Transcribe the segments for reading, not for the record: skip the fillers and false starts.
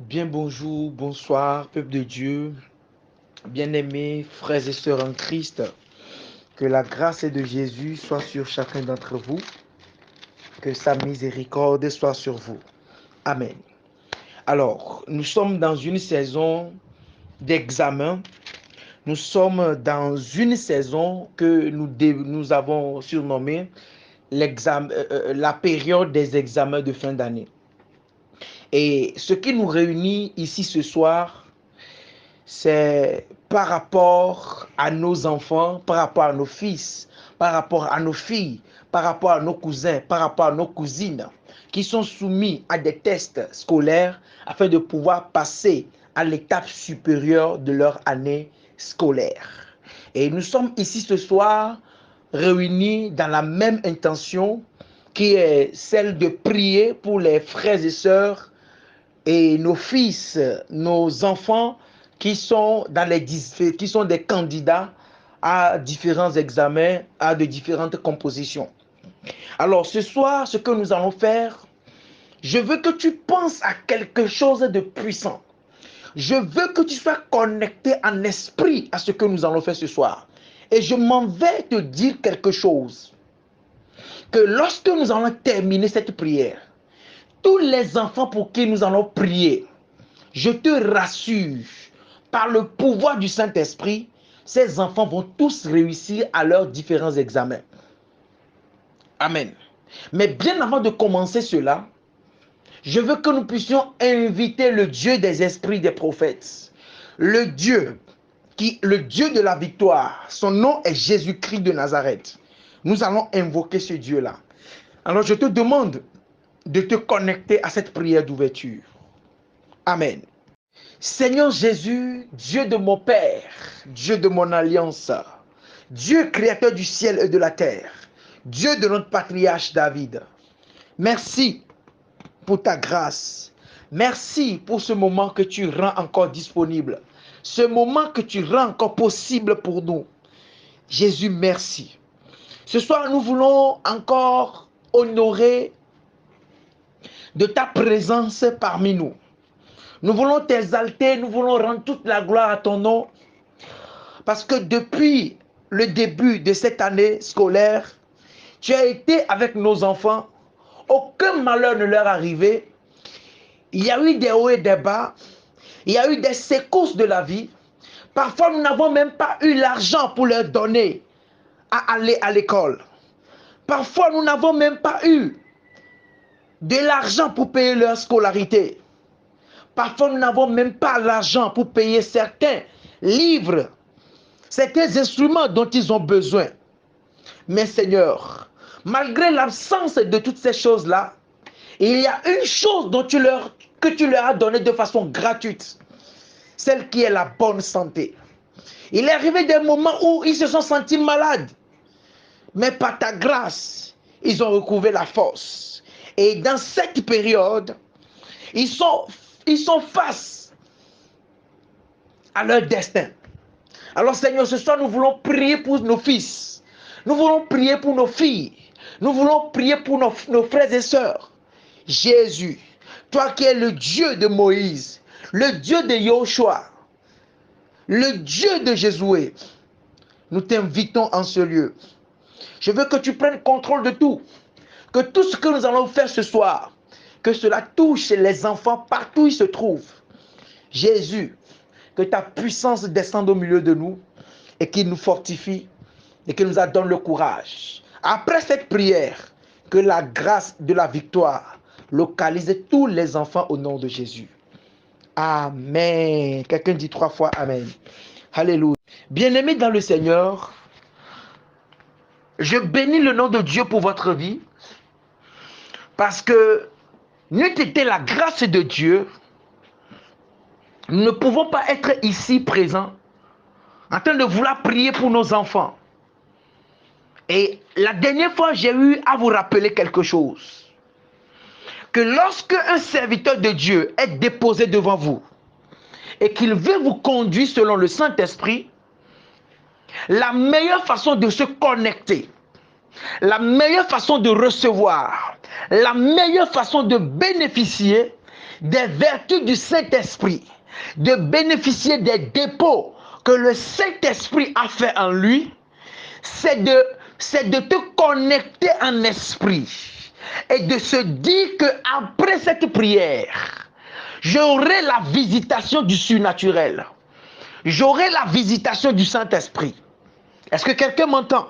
Bien bonjour, bonsoir, peuple de Dieu, bien-aimés, frères et sœurs en Christ, que la grâce de Jésus soit sur chacun d'entre vous, que sa miséricorde soit sur vous. Amen. Alors, nous sommes dans une saison d'examen, nous sommes dans une saison que nous avons surnommée la période des examens de fin d'année. Et ce qui nous réunit ici ce soir, c'est par rapport à nos enfants, par rapport à nos fils, par rapport à nos filles, par rapport à nos cousins, par rapport à nos cousines, qui sont soumis à des tests scolaires afin de pouvoir passer à l'étape supérieure de leur année scolaire. Et nous sommes ici ce soir réunis dans la même intention qui est celle de prier pour les frères et sœurs et nos fils, nos enfants qui sont des candidats à différents examens, à de différentes compositions. Alors ce soir, ce que nous allons faire, je veux que tu penses à quelque chose de puissant. Je veux que tu sois connecté en esprit à ce que nous allons faire ce soir. Et je m'en vais te dire quelque chose. Que lorsque nous allons terminer cette prière, tous les enfants pour qui nous allons prier, je te rassure, par le pouvoir du Saint-Esprit, ces enfants vont tous réussir à leurs différents examens. Amen. Mais bien avant de commencer cela, je veux que nous puissions inviter le Dieu des esprits des prophètes, le Dieu de la victoire. Son nom est Jésus-Christ de Nazareth. Nous allons invoquer ce Dieu-là. Alors je te demande de te connecter à cette prière d'ouverture. Amen. Seigneur Jésus, Dieu de mon Père, Dieu de mon alliance, Dieu créateur du ciel et de la terre, Dieu de notre patriarche David, merci pour ta grâce. Merci pour ce moment que tu rends encore disponible, ce moment que tu rends encore possible pour nous. Jésus, merci. Ce soir, nous voulons encore honorer de ta présence parmi nous. Nous voulons t'exalter, nous voulons rendre toute la gloire à ton nom. Parce que depuis le début de cette année scolaire, tu as été avec nos enfants. Aucun malheur ne leur est arrivé. Il y a eu des hauts et des bas. Il y a eu des secousses de la vie. Parfois, nous n'avons même pas eu l'argent pour leur donner à aller à l'école. Parfois, nous n'avons même pas eu de l'argent pour payer leur scolarité. Parfois, nous n'avons même pas l'argent pour payer certains livres, certains instruments dont ils ont besoin. Mais Seigneur, malgré l'absence de toutes ces choses-là, il y a une chose que tu leur as donnée de façon gratuite, celle qui est la bonne santé. Il est arrivé des moments où ils se sont sentis malades, mais par ta grâce, ils ont retrouvé la force. Et dans cette période, ils sont face à leur destin. Alors Seigneur, ce soir, nous voulons prier pour nos fils. Nous voulons prier pour nos filles. Nous voulons prier pour nos frères et sœurs. Jésus, toi qui es le Dieu de Moïse, le Dieu de Yoshua, le Dieu de Jésus, nous t'invitons en ce lieu. Je veux que tu prennes contrôle de tout. Que tout ce que nous allons faire ce soir, que cela touche les enfants partout où ils se trouvent. Jésus, que ta puissance descende au milieu de nous et qu'il nous fortifie et qu'il nous donne le courage. Après cette prière, que la grâce de la victoire localise tous les enfants au nom de Jésus. Amen. Quelqu'un dit 3 fois Amen. Alléluia. Bien-aimés dans le Seigneur, je bénis le nom de Dieu pour votre vie parce que n'eût été la grâce de Dieu, nous ne pouvons pas être ici présents en train de vouloir prier pour nos enfants. Et la dernière fois, j'ai eu à vous rappeler quelque chose. Que lorsque un serviteur de Dieu est déposé devant vous et qu'il veut vous conduire selon le Saint-Esprit, la meilleure façon de se connecter, la meilleure façon de recevoir, la meilleure façon de bénéficier, des vertus du Saint-Esprit, de bénéficier des dépôts que le Saint-Esprit a fait en lui, c'est de te connecter en esprit et de se dire qu'après cette prière, j'aurai la visitation du surnaturel. J'aurai la visitation du Saint-Esprit. Est-ce que quelqu'un m'entend?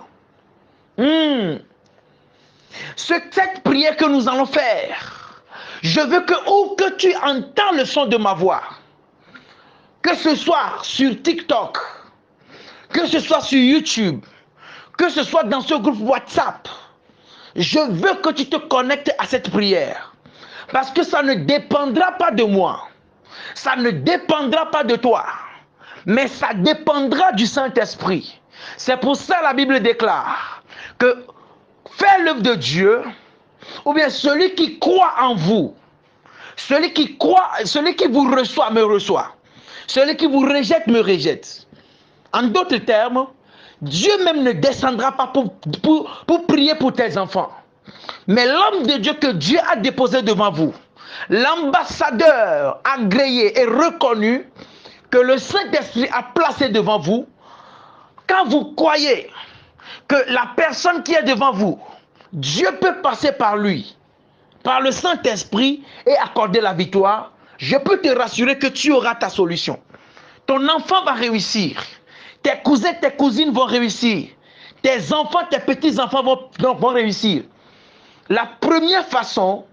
Cette prière que nous allons faire, je veux que où que tu entends le son de ma voix, que ce soit sur TikTok, que ce soit sur YouTube, que ce soit dans ce groupe WhatsApp, je veux que tu te connectes à cette prière. Parce que ça ne dépendra pas de moi. Ça ne dépendra pas de toi. Mais ça dépendra du Saint-Esprit. C'est pour ça que la Bible déclare que faire l'œuvre de Dieu, ou bien celui qui croit en vous, celui qui vous reçoit me reçoit. Celui qui vous rejette me rejette. En d'autres termes, Dieu même ne descendra pas pour prier pour tes enfants. Mais l'homme de Dieu que Dieu a déposé devant vous, l'ambassadeur agréé et reconnu que le Saint-Esprit a placé devant vous, quand vous croyez que la personne qui est devant vous, Dieu peut passer par lui, par le Saint-Esprit et accorder la victoire, je peux te rassurer que tu auras ta solution. Ton enfant va réussir. Tes cousins, tes cousines vont réussir. Tes enfants, tes petits-enfants vont réussir. La première façon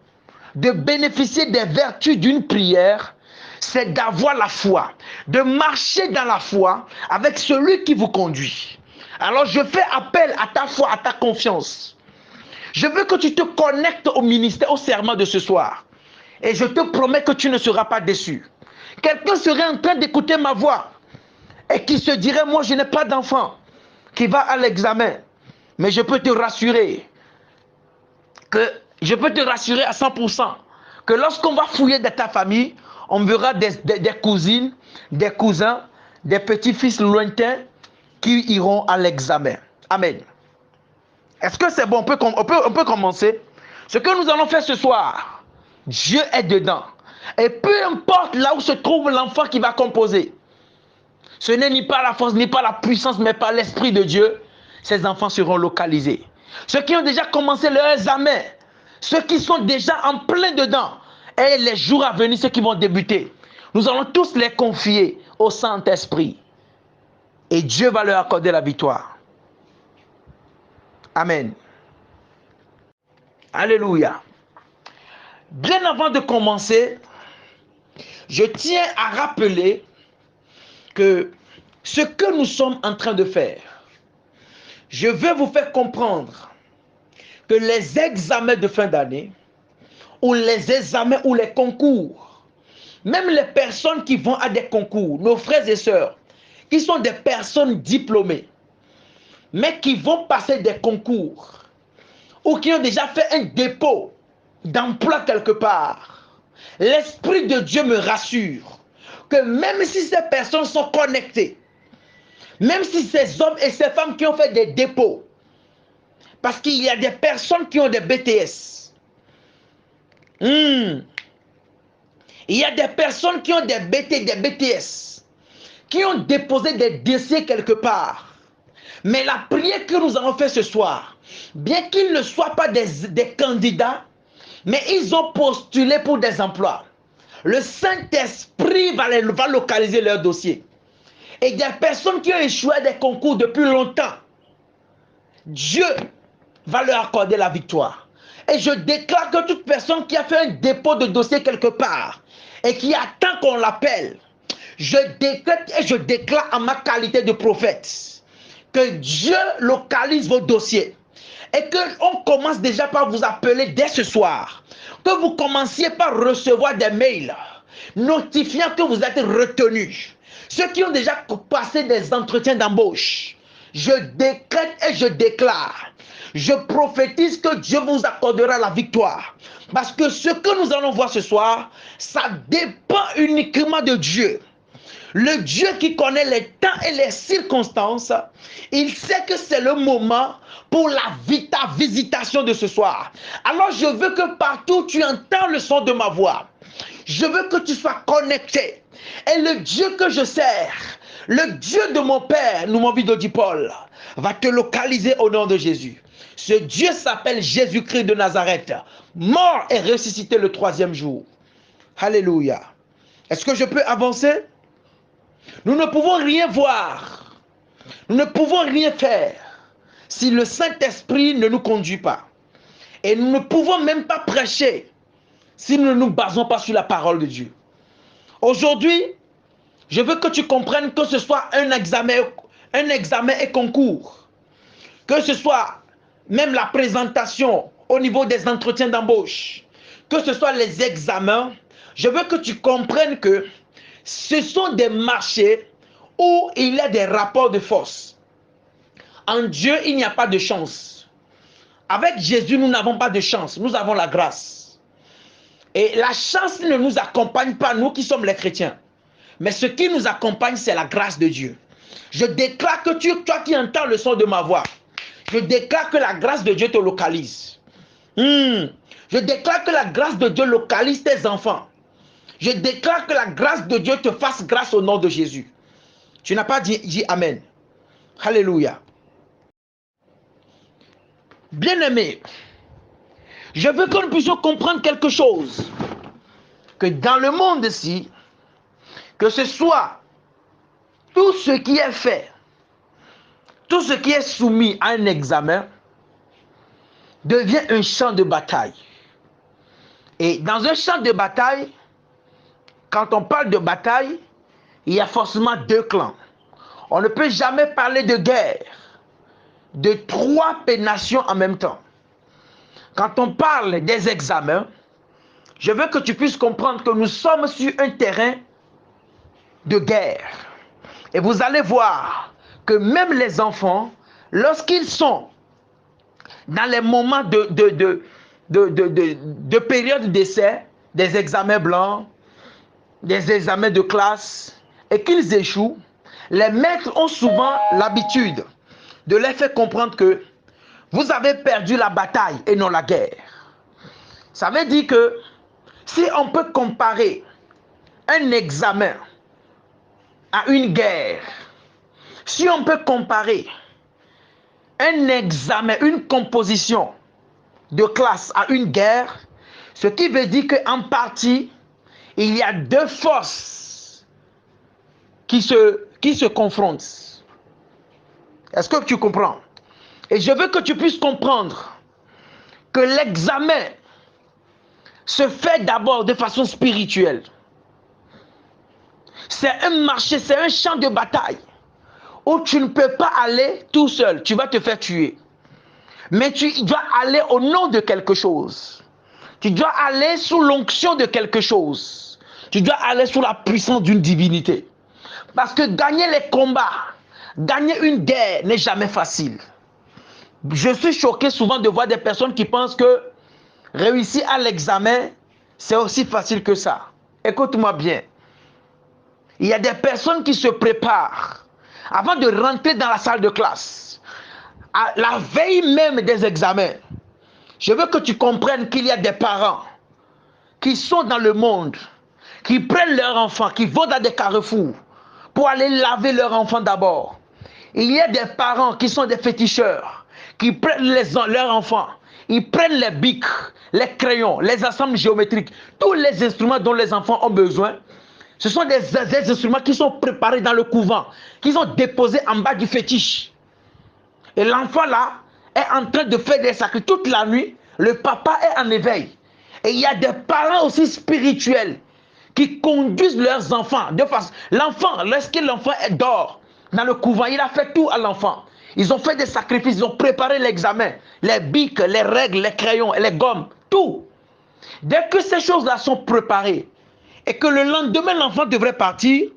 de bénéficier des vertus d'une prière, c'est d'avoir la foi, de marcher dans la foi avec celui qui vous conduit. Alors je fais appel à ta foi, à ta confiance. Je veux que tu te connectes au ministère, au serment de ce soir. Et je te promets que tu ne seras pas déçu. Quelqu'un serait en train d'écouter ma voix et qui se dirait, moi je n'ai pas d'enfant, qui va à l'examen. Mais je peux te rassurer à 100% que lorsqu'on va fouiller de ta famille, on verra des cousines, des cousins, des petits-fils lointains qui iront à l'examen. Amen. Est-ce que c'est bon? On peut commencer. Ce que nous allons faire ce soir, Dieu est dedans. Et peu importe là où se trouve l'enfant qui va composer, ce n'est ni par la force, ni par la puissance, mais par l'Esprit de Dieu, ces enfants seront localisés. Ceux qui ont déjà commencé leur examen, ceux qui sont déjà en plein dedans, et les jours à venir, ceux qui vont débuter, nous allons tous les confier au Saint-Esprit. Et Dieu va leur accorder la victoire. Amen. Alléluia. Bien avant de commencer, je tiens à rappeler que ce que nous sommes en train de faire, je veux vous faire comprendre que les examens de fin d'année, ou les examens ou les concours, même les personnes qui vont à des concours, nos frères et sœurs, qui sont des personnes diplômées, mais qui vont passer des concours, ou qui ont déjà fait un dépôt d'emploi quelque part, l'Esprit de Dieu me rassure que même si ces personnes sont connectées, même si ces hommes et ces femmes qui ont fait des dépôts, parce qu'il y a des personnes qui ont des BTS, il y a des personnes qui ont des BTS, qui ont déposé des dossiers quelque part. Mais la prière que nous allons faire ce soir, bien qu'ils ne soient pas des candidats, mais ils ont postulé pour des emplois, le Saint-Esprit va localiser leur dossier. Et des personnes qui ont échoué à des concours depuis longtemps, Dieu va leur accorder la victoire. Et je déclare que toute personne qui a fait un dépôt de dossier quelque part et qui attend qu'on l'appelle, je décrète et je déclare en ma qualité de prophète que Dieu localise vos dossiers et qu'on commence déjà par vous appeler dès ce soir, que vous commenciez par recevoir des mails notifiant que vous êtes retenus. Ceux qui ont déjà passé des entretiens d'embauche, je décrète et je déclare, je prophétise que Dieu vous accordera la victoire. Parce que ce que nous allons voir ce soir, ça dépend uniquement de Dieu. Le Dieu qui connaît les temps et les circonstances, il sait que c'est le moment pour ta visitation de ce soir. Alors je veux que partout tu entends le son de ma voix. Je veux que tu sois connecté. Et le Dieu que je sers, le Dieu de mon Père, nous m'envie de Paul, va te localiser au nom de Jésus. Ce Dieu s'appelle Jésus-Christ de Nazareth, mort et ressuscité le 3e jour. Alléluia. Est-ce que je peux avancer? Nous ne pouvons rien voir. Nous ne pouvons rien faire si le Saint-Esprit ne nous conduit pas. Et nous ne pouvons même pas prêcher si nous ne nous basons pas sur la parole de Dieu. Aujourd'hui, je veux que tu comprennes que ce soit un examen et concours, que ce soit même la présentation au niveau des entretiens d'embauche, que ce soit les examens, je veux que tu comprennes que ce sont des marchés où il y a des rapports de force. En Dieu, il n'y a pas de chance. Avec Jésus, nous n'avons pas de chance, nous avons la grâce. Et la chance ne nous accompagne pas, nous qui sommes les chrétiens. Mais ce qui nous accompagne, c'est la grâce de Dieu. Je déclare que toi qui entends le son de ma voix, je déclare que la grâce de Dieu te localise. Je déclare que la grâce de Dieu localise tes enfants. Je déclare que la grâce de Dieu te fasse grâce au nom de Jésus. Tu n'as pas dit Amen. Alléluia. Bien-aimés, je veux que nous puissions comprendre quelque chose. Que dans le monde-ci, que ce soit tout ce qui est fait, tout ce qui est soumis à un examen, devient un champ de bataille. Et dans un champ de bataille, quand on parle de bataille, il y a forcément 2 clans. On ne peut jamais parler de guerre de 3 nations en même temps. Quand on parle des examens, je veux que tu puisses comprendre que nous sommes sur un terrain de guerre. Et vous allez voir que même les enfants, lorsqu'ils sont dans les moments de période d'essai, des examens blancs, des examens de classe, et qu'ils échouent, les maîtres ont souvent l'habitude de leur faire comprendre que vous avez perdu la bataille et non la guerre. Ça veut dire que si on peut comparer un examen à une guerre, si on peut comparer un examen, une composition de classe à une guerre, ce qui veut dire qu'en partie, il y a 2 forces qui se confrontent. Est-ce que tu comprends? Et je veux que tu puisses comprendre que l'examen se fait d'abord de façon spirituelle. C'est un marché, c'est un champ de bataille où tu ne peux pas aller tout seul, tu vas te faire tuer. Mais tu dois aller au nom de quelque chose. Tu dois aller sous l'onction de quelque chose. Tu dois aller sous la puissance d'une divinité. Parce que gagner les combats, gagner une guerre n'est jamais facile. Je suis choqué souvent de voir des personnes qui pensent que réussir à l'examen, c'est aussi facile que ça. Écoute-moi bien. Il y a des personnes qui se préparent avant de rentrer dans la salle de classe. À la veille même des examens, je veux que tu comprennes qu'il y a des parents qui sont dans le monde, qui prennent leurs enfants, qui vont dans des carrefours pour aller laver leurs enfants d'abord. Il y a des parents qui sont des féticheurs, qui prennent leurs enfants, ils prennent les bics, les crayons, les ensembles géométriques, tous les instruments dont les enfants ont besoin. Ce sont des instruments qui sont préparés dans le couvent, qui sont déposés en bas du fétiche. Et l'enfant là est en train de faire des sacrifices toute la nuit. Le papa est en éveil. Et il y a des parents aussi spirituels qui conduisent leurs enfants. L'enfant, lorsque l'enfant dort dans le couvent, il a fait tout à l'enfant. Ils ont fait des sacrifices, ils ont préparé l'examen, les bics, les règles, les crayons, les gommes, tout. Dès que ces choses-là sont préparées et que le lendemain l'enfant devrait partir,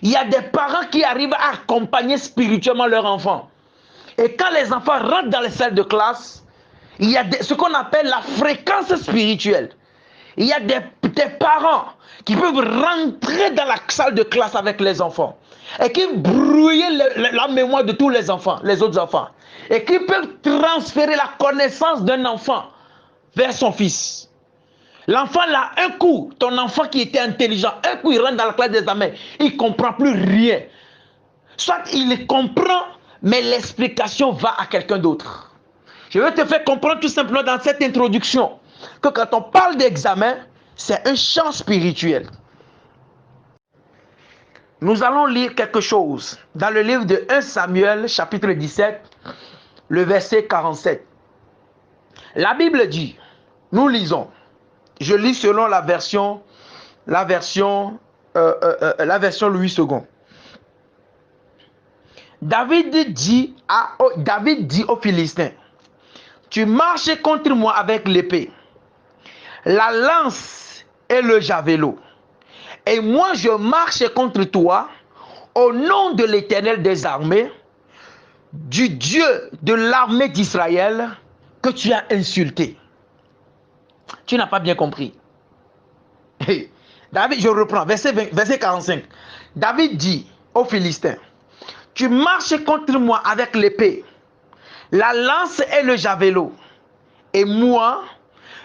il y a des parents qui arrivent à accompagner spirituellement leur enfant. Et quand les enfants rentrent dans les salles de classe, il y a ce qu'on appelle la fréquence spirituelle. Il y a des parents qui peuvent rentrer dans la salle de classe avec les enfants et qui brouillent la mémoire de tous les enfants, les autres enfants, et qui peuvent transférer la connaissance d'un enfant vers son fils. L'enfant là, un coup, ton enfant qui était intelligent, un coup il rentre dans la classe des examens, il ne comprend plus rien. Soit il comprend, mais l'explication va à quelqu'un d'autre. Je vais te faire comprendre tout simplement dans cette introduction que quand on parle d'examen, c'est un champ spirituel. Nous allons lire quelque chose dans le livre de 1 Samuel, chapitre 17, le verset 47. La Bible dit, nous lisons, je lis selon la version Louis II. David dit aux Philistins, tu marches contre moi avec l'épée, la lance et le javelot. Et moi je marche contre toi au nom de l'Éternel des armées, du Dieu de l'armée d'Israël que tu as insulté. Tu n'as pas bien compris. David, je reprends, verset 45. David dit aux Philistins, tu marches contre moi avec l'épée, la lance et le javelot. Et moi,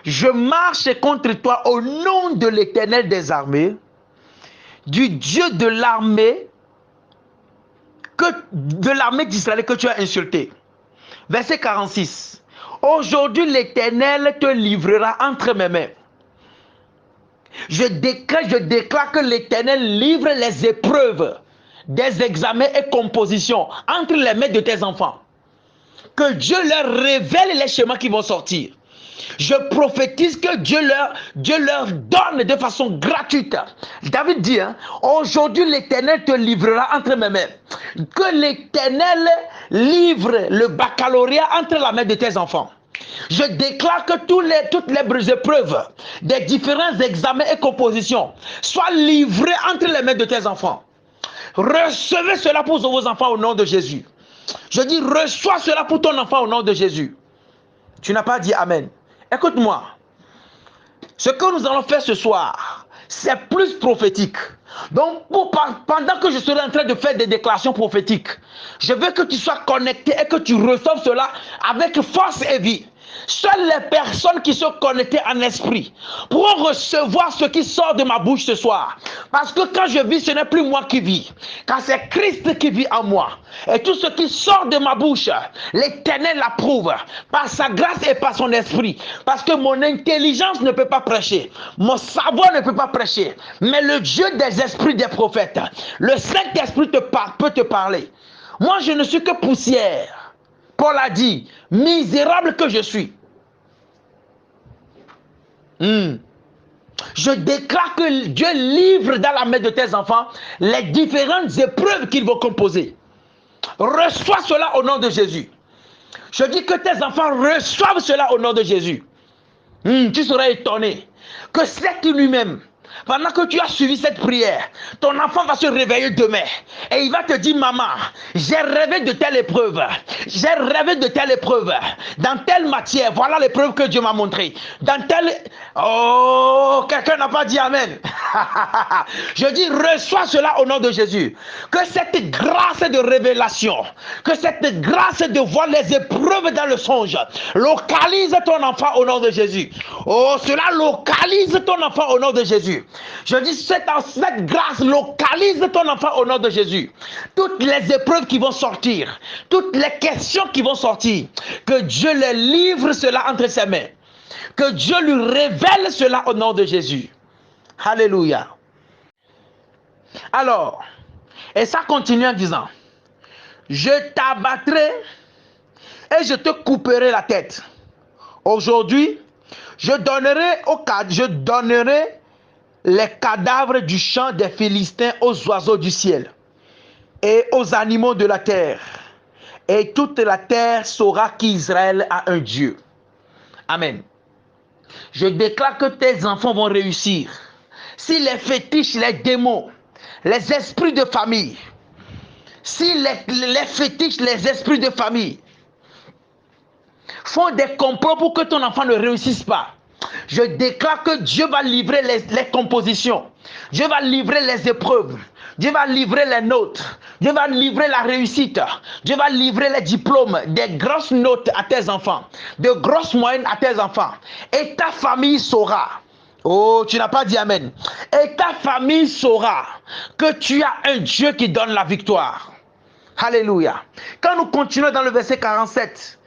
je marche contre toi au nom de l'Éternel des armées, du Dieu de l'armée d'Israël que tu as insulté. Verset 46. Aujourd'hui, l'Éternel te livrera entre mes mains. Je déclare que l'Éternel livre les épreuves des examens et compositions entre les mains de tes enfants. Que Dieu leur révèle les chemins qui vont sortir. Je prophétise que Dieu leur donne de façon gratuite. David dit, aujourd'hui l'Éternel te livrera entre mes mains. Que l'Éternel livre le baccalauréat entre la main de tes enfants. Je déclare que toutes les épreuves des différents examens et compositions soient livrées entre les mains de tes enfants. Recevez cela pour vos enfants au nom de Jésus. Je dis, reçois cela pour ton enfant au nom de Jésus. Tu n'as pas dit Amen. Écoute-moi. Ce que nous allons faire ce soir, c'est plus prophétique. Donc, pendant que je serai en train de faire des déclarations prophétiques, je veux que tu sois connecté et que tu reçoives cela avec force et vie. Seules les personnes qui sont connectées en esprit pourront recevoir ce qui sort de ma bouche ce soir. Parce que quand je vis, ce n'est plus moi qui vis. Car c'est Christ qui vit en moi. Et tout ce qui sort de ma bouche, l'Éternel l'approuve par sa grâce et par son esprit. Parce que mon intelligence ne peut pas prêcher. Mon savoir ne peut pas prêcher. Mais le Dieu des esprits des prophètes, le Saint-Esprit peut te parler. Moi, je ne suis que poussière. Paul a dit, misérable que je suis. Je déclare que Dieu livre dans la main de tes enfants les différentes épreuves qu'ils vont composer. Reçois cela au nom de Jésus. Je dis que tes enfants reçoivent cela au nom de Jésus. Tu seras étonné que cette nuit même, pendant que tu as suivi cette prière, ton enfant va se réveiller demain et il va te dire, maman, j'ai rêvé de telle épreuve, j'ai rêvé de telle épreuve, dans telle matière, voilà l'épreuve que Dieu m'a montrée, dans telle... Oh, quelqu'un n'a pas dit Amen. Je dis, reçois cela au nom de Jésus, que cette grâce de révélation, que cette grâce de voir les épreuves dans le songe, localise ton enfant au nom de Jésus. Oh, cela localise ton enfant au nom de Jésus. Je dis, cette grâce localise ton enfant au nom de Jésus. Toutes les épreuves qui vont sortir, toutes les questions qui vont sortir, que Dieu les livre cela entre ses mains. Que Dieu lui révèle cela au nom de Jésus. Alléluia. Alors, et ça continue en disant, je t'abattrai et je te couperai la tête. Aujourd'hui, je donnerai les cadavres du champ des Philistins aux oiseaux du ciel et aux animaux de la terre. Et toute la terre saura qu'Israël a un Dieu. Amen. Je déclare que tes enfants vont réussir. Si les fétiches, les démons, les esprits de famille, si les fétiches, les esprits de famille font des complots pour que ton enfant ne réussisse pas, Je déclare que Dieu va livrer les compositions. Dieu va livrer les épreuves. Dieu va livrer les notes. Dieu va livrer la réussite. Dieu va livrer les diplômes, des grosses notes à tes enfants, de grosses moyennes à tes enfants. Et ta famille saura. Oh, tu n'as pas dit amen. Et ta famille saura que tu as un Dieu qui donne la victoire. Alléluia. Quand nous continuons dans le verset 47,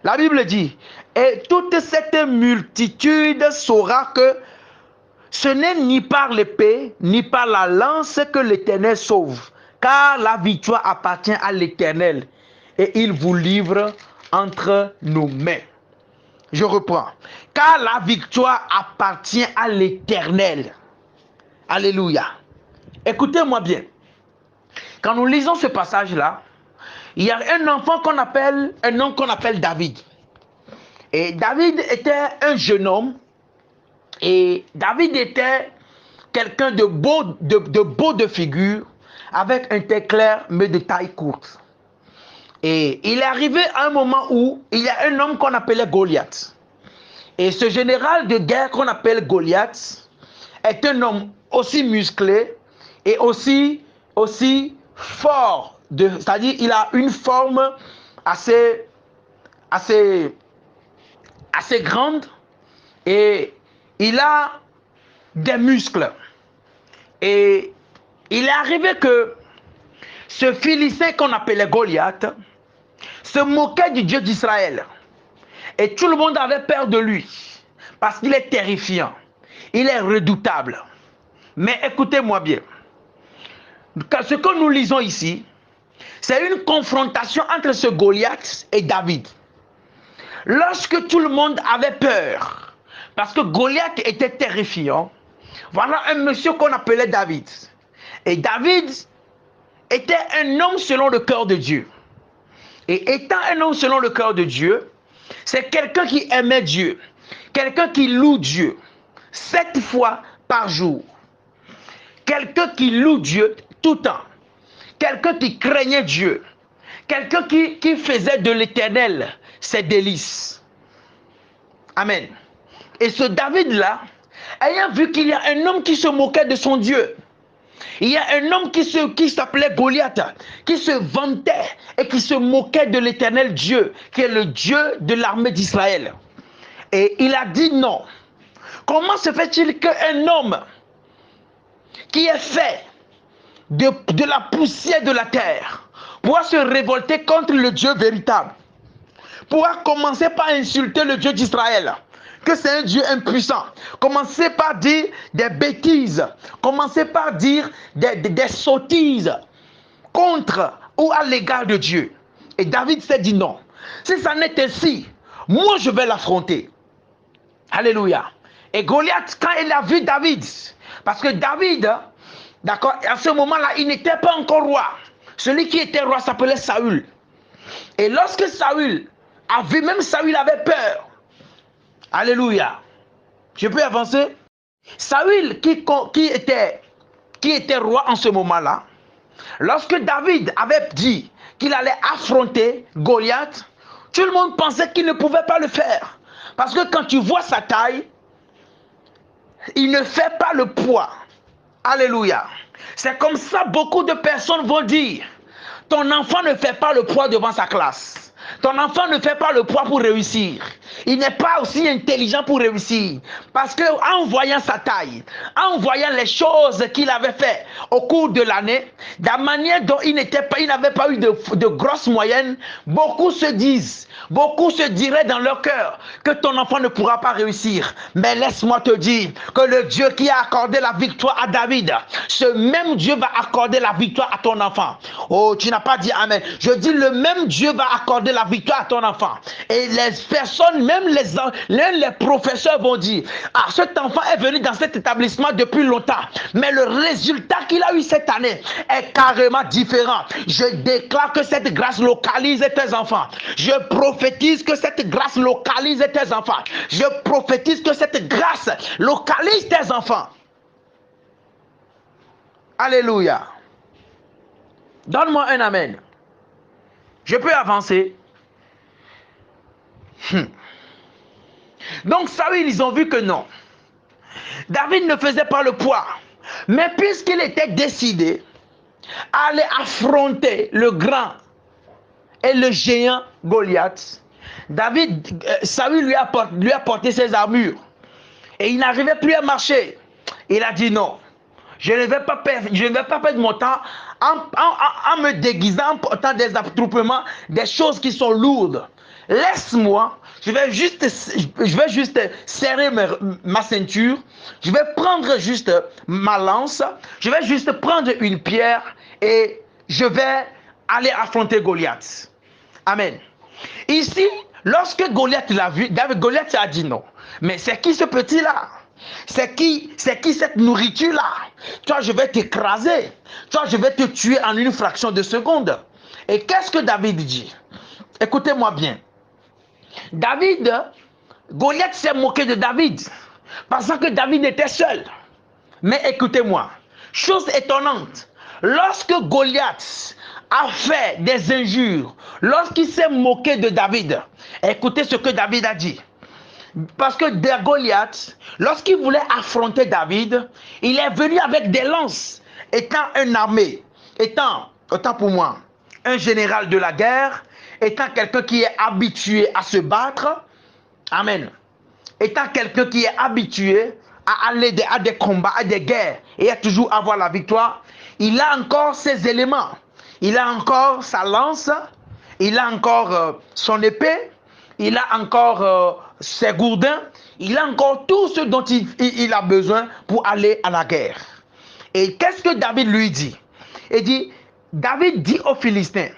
la Bible dit, et toute cette multitude saura que ce n'est ni par l'épée, ni par la lance que l'Éternel sauve, car la victoire appartient à l'Éternel, et il vous livre entre nos mains. Je reprends. Car la victoire appartient à l'Éternel. Alléluia. Écoutez-moi bien. Quand nous lisons ce passage-là, il y a un enfant qu'on appelle, un homme qu'on appelle David. Et David était un jeune homme. Et David était quelqu'un de beau de figure, avec un teint clair, mais de taille courte. Et il est arrivé à un moment où il y a un homme qu'on appelait Goliath. Et ce général de guerre qu'on appelle Goliath est un homme aussi musclé et aussi fort. C'est-à-dire il a une forme assez grande et il a des muscles. Et il est arrivé que ce Philistin qu'on appelait Goliath se moquait du Dieu d'Israël. Et tout le monde avait peur de lui. Parce qu'il est terrifiant. Il est redoutable. Mais écoutez-moi bien. Ce que nous lisons ici, c'est une confrontation entre ce Goliath et David. Lorsque tout le monde avait peur, parce que Goliath était terrifiant, voilà un monsieur qu'on appelait David. Et David était un homme selon le cœur de Dieu. Et étant un homme selon le cœur de Dieu, c'est quelqu'un qui aimait Dieu, quelqu'un qui loue Dieu 7 fois par jour, quelqu'un qui loue Dieu tout le temps, quelqu'un qui craignait Dieu, quelqu'un qui faisait de l'Éternel ses délices. Amen. Et ce David-là, ayant vu qu'il y a un homme qui se moquait de son Dieu, il y a un homme qui s'appelait Goliath, qui se vantait et qui se moquait de l'Éternel Dieu, qui est le Dieu de l'armée d'Israël. Et il a dit non. Comment se fait-il qu'un homme qui est fait de la poussière de la terre pourra se révolter contre le Dieu véritable, pourra commencer par insulter le Dieu d'Israël, que c'est un Dieu impuissant, commencer par dire des bêtises, commencer par dire des sottises contre ou à l'égard de Dieu. Et David s'est dit non. Si ça n'est ainsi, moi je vais l'affronter. Alléluia. Et Goliath, quand il a vu David, parce que David, d'accord, à ce moment-là, il n'était pas encore roi. Celui qui était roi s'appelait Saül. Et lorsque Saül a vu, même Saül avait peur. Alléluia. Je peux avancer? Saül qui était roi en ce moment-là, lorsque David avait dit qu'il allait affronter Goliath, tout le monde pensait qu'il ne pouvait pas le faire. Parce que quand tu vois sa taille, il ne fait pas le poids. Alléluia. C'est comme ça beaucoup de personnes vont dire, ton enfant ne fait pas le poids devant sa classe. Ton enfant ne fait pas le poids pour réussir. Il n'est pas aussi intelligent pour réussir. Parce qu'en voyant sa taille, en voyant les choses qu'il avait fait au cours de l'année, de la manière dont il n'avait pas eu de grosses moyennes, beaucoup se diraient dans leur cœur que ton enfant ne pourra pas réussir. Mais laisse-moi te dire que le Dieu qui a accordé la victoire à David, ce même Dieu va accorder la victoire à ton enfant. Oh, tu n'as pas dit amen. Je dis le même Dieu va accorder la victoire à ton enfant. Et les personnes, même les professeurs vont dire, ah, cet enfant est venu dans cet établissement depuis longtemps, mais le résultat qu'il a eu cette année est carrément différent. Je déclare que cette grâce localise tes enfants. Je prophétise que cette grâce localise tes enfants. Je prophétise que cette grâce localise tes enfants. Alléluia. Donne-moi un amen. Je peux avancer. Donc Saül, ils ont vu que non. David ne faisait pas le poids. Mais puisqu'il était décidé à aller affronter le grand et le géant Goliath, Saül lui a porté ses armures. Et il n'arrivait plus à marcher. Il a dit non. Je ne vais pas perdre mon temps en me déguisant, en portant des attroupements, des choses qui sont lourdes. Laisse-moi, je vais juste serrer ma ceinture, je vais prendre juste ma lance, je vais juste prendre une pierre et je vais aller affronter Goliath. Amen. Ici, lorsque Goliath l'a vu, Goliath a dit non. Mais c'est qui ce petit-là? C'est qui cette nourriture-là? Toi, je vais t'écraser. Toi, je vais te tuer en une fraction de seconde. Et qu'est-ce que David dit? Écoutez-moi bien. Goliath s'est moqué de David, pensant que David était seul. Mais écoutez-moi, chose étonnante, lorsque Goliath a fait des injures, lorsqu'il s'est moqué de David, écoutez ce que David a dit. Parce que Goliath, lorsqu'il voulait affronter David, il est venu avec des lances, étant une armée, étant, autant pour moi, un général de la guerre, étant quelqu'un qui est habitué à se battre, amen, étant quelqu'un qui est habitué à aller à des combats, à des guerres, et à toujours avoir la victoire, il a encore ses éléments, il a encore sa lance, il a encore son épée, il a encore ses gourdins, il a encore tout ce dont il a besoin pour aller à la guerre. Et qu'est-ce que David lui dit? David dit aux Philistins,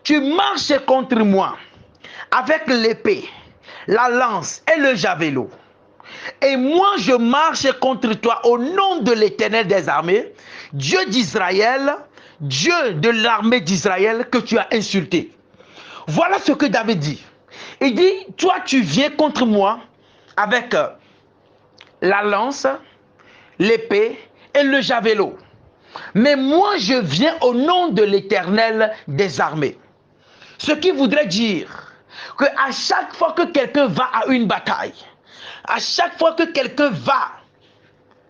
tu marches contre moi avec l'épée, la lance et le javelot. Et moi je marche contre toi au nom de l'Éternel des armées, Dieu d'Israël, Dieu de l'armée d'Israël que tu as insulté. Voilà ce que David dit. Il dit, toi tu viens contre moi avec la lance, l'épée et le javelot. Mais moi je viens au nom de l'Éternel des armées. Ce qui voudrait dire qu'à chaque fois que quelqu'un va à une bataille, à chaque fois que quelqu'un va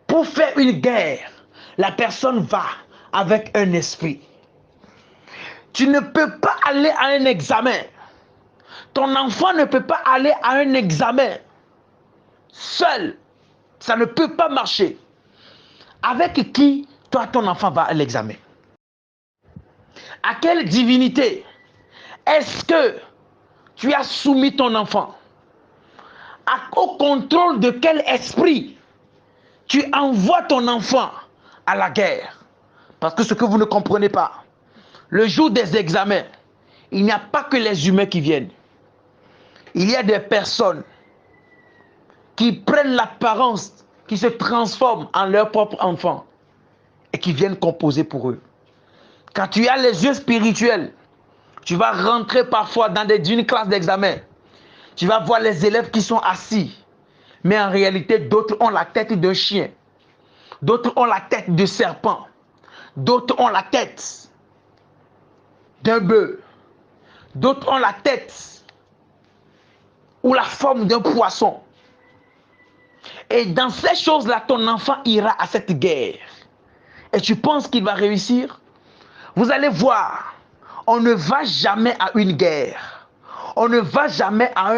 pour faire une guerre, la personne va avec un esprit. Tu ne peux pas aller à un examen. Ton enfant ne peut pas aller à un examen seul. Ça ne peut pas marcher. Avec qui, toi, ton enfant va à l'examen? À quelle divinité est-ce que tu as soumis ton enfant? Au contrôle de quel esprit tu envoies ton enfant à la guerre? Parce que ce que vous ne comprenez pas, le jour des examens, il n'y a pas que les humains qui viennent. Il y a des personnes qui prennent l'apparence, qui se transforment en leur propre enfant et qui viennent composer pour eux. Quand tu as les yeux spirituels, tu vas rentrer parfois dans une classe d'examen. Tu vas voir les élèves qui sont assis. Mais en réalité, d'autres ont la tête d'un chien. D'autres ont la tête de serpent. D'autres ont la tête d'un bœuf. D'autres ont la tête ou la forme d'un poisson. Et dans ces choses-là, ton enfant ira à cette guerre. Et tu penses qu'il va réussir? Vous allez voir, on ne va jamais à une guerre. On ne va jamais à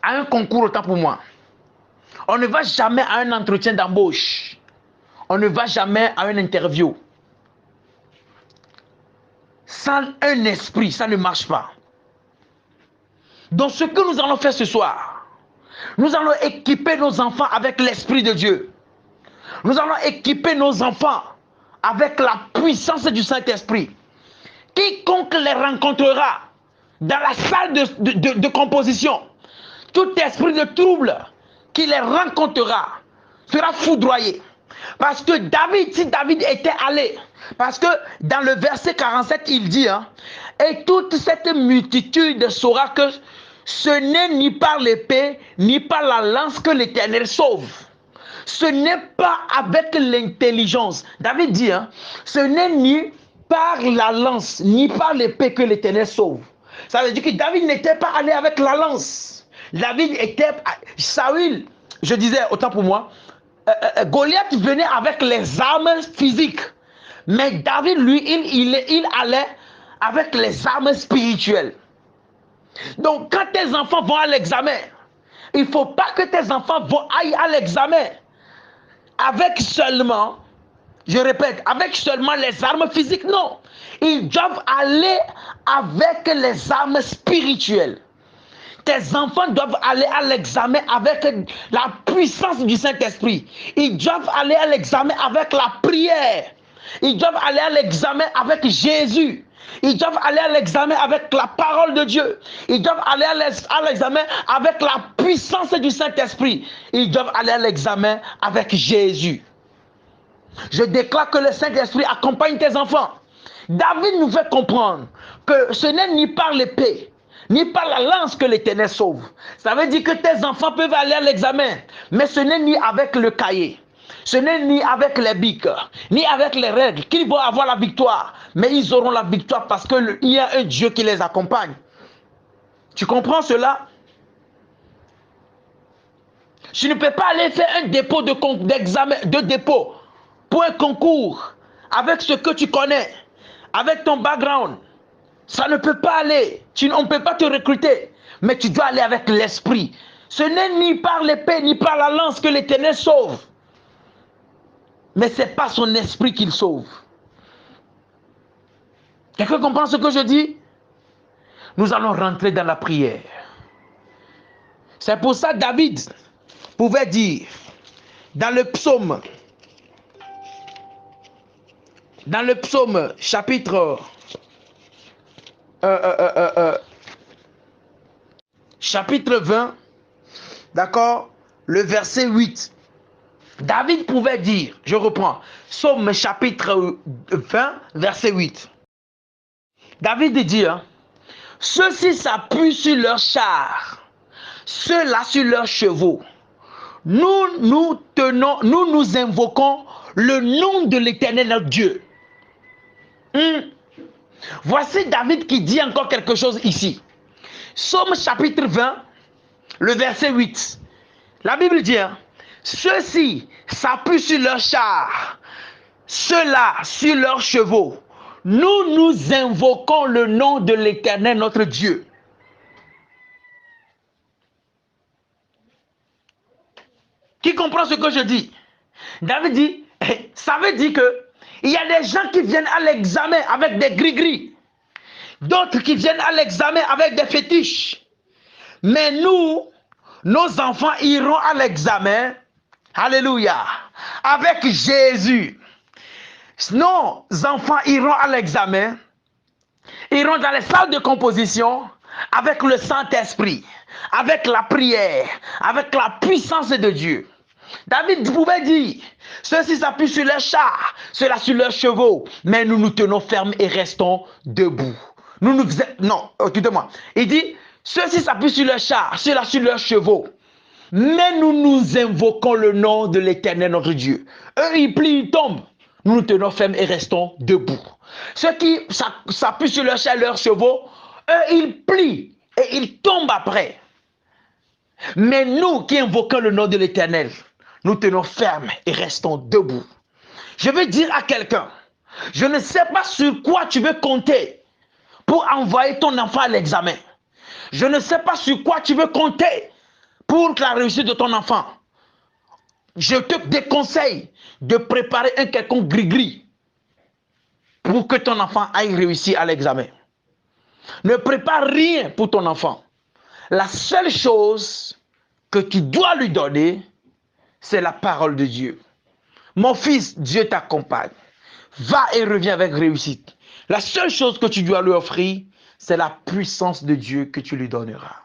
un concours, autant pour moi. On ne va jamais à un entretien d'embauche. On ne va jamais à une interview. Sans un esprit, ça ne marche pas. Donc ce que nous allons faire ce soir, nous allons équiper nos enfants avec l'Esprit de Dieu. Nous allons équiper nos enfants avec la puissance du Saint-Esprit. Quiconque les rencontrera dans la salle de composition, tout esprit de trouble qui les rencontrera sera foudroyé. Parce que si David était allé, parce que dans le verset 47, il dit, et toute cette multitude saura que ce n'est ni par l'épée, ni par la lance que l'Éternel sauve. Ce n'est pas avec l'intelligence. David dit, ce n'est ni par la lance, ni par l'épée que l'Éternel sauve. Ça veut dire que David n'était pas allé avec la lance. David était... Saül, je disais, autant pour moi, Goliath venait avec les armes physiques. Mais David, lui, il allait avec les armes spirituelles. Donc, quand tes enfants vont à l'examen, il ne faut pas que tes enfants aillent à l'examen avec seulement, je répète, avec seulement les armes physiques. Non. Ils doivent aller avec les armes spirituelles. Tes enfants doivent aller à l'examen avec la puissance du Saint-Esprit. Ils doivent aller à l'examen avec la prière. Ils doivent aller à l'examen avec Jésus. Ils doivent aller à l'examen avec la parole de Dieu. Ils doivent aller à l'examen avec la puissance du Saint-Esprit. Ils doivent aller à l'examen avec Jésus. Je déclare que le Saint-Esprit accompagne tes enfants. David nous fait comprendre que ce n'est ni par l'épée, ni par la lance que l'Éternel sauve. Ça veut dire que tes enfants peuvent aller à l'examen, mais ce n'est ni avec le cahier, ce n'est ni avec les bics, ni avec les règles qu'ils vont avoir la victoire, mais ils auront la victoire parce qu'il y a un Dieu qui les accompagne. Tu comprends cela? Tu ne peux pas aller faire un dépôt d'examen, de dépôt pour un concours avec ce que tu connais, avec ton background. Ça ne peut pas aller. On ne peut pas te recruter. Mais tu dois aller avec l'esprit. Ce n'est ni par l'épée, ni par la lance que l'Éternel sauve. Mais ce n'est pas son esprit qu'il sauve. Quelqu'un comprend ce que je dis? Nous allons rentrer dans la prière. C'est pour ça que David pouvait dire dans le psaume chapitre chapitre 20, d'accord, le verset 8. David pouvait dire, je reprends, psaume chapitre 20, verset 8. David dit, hein, ceux-ci s'appuient sur leurs chars, ceux-là sur leurs chevaux. Nous invoquons le nom de l'Éternel notre Dieu. Voici David qui dit encore quelque chose ici. Psaume chapitre 20, le verset 8. La Bible dit, hein, ceux-ci s'appuient sur leurs chars, ceux-là sur leurs chevaux. Nous invoquons le nom de l'Éternel notre Dieu. Qui comprend ce que je dis? David dit, ça veut dire que il y a des gens qui viennent à l'examen avec des gris-gris. D'autres qui viennent à l'examen avec des fétiches. Mais nous, nos enfants iront à l'examen, alléluia, avec Jésus. Nos enfants iront à l'examen, iront dans les salles de composition avec le Saint-Esprit, avec la prière, avec la puissance de Dieu. David pouvait dire, ceux-ci s'appuient sur leurs chars, ceux-là sur leurs chevaux, mais nous nous tenons fermes et restons debout. Non, écoutez-moi. Il dit, ceux-ci s'appuient sur leurs chars, ceux-là sur leurs chevaux, mais nous invoquons le nom de l'Éternel notre Dieu. Eux, ils plient, ils tombent. Nous nous tenons fermes et restons debout. Ceux qui s'appuient sur leurs chars, leurs chevaux, eux, ils plient et ils tombent après. Mais nous qui invoquons le nom de l'Éternel, nous tenons fermes et restons debout. Je veux dire à quelqu'un, je ne sais pas sur quoi tu veux compter pour envoyer ton enfant à l'examen. Je ne sais pas sur quoi tu veux compter pour la réussite de ton enfant. Je te déconseille de préparer un quelconque gris-gris pour que ton enfant aille réussir à l'examen. Ne prépare rien pour ton enfant. La seule chose que tu dois lui donner, c'est la parole de Dieu. Mon fils, Dieu t'accompagne. Va et reviens avec réussite. La seule chose que tu dois lui offrir, c'est la puissance de Dieu que tu lui donneras.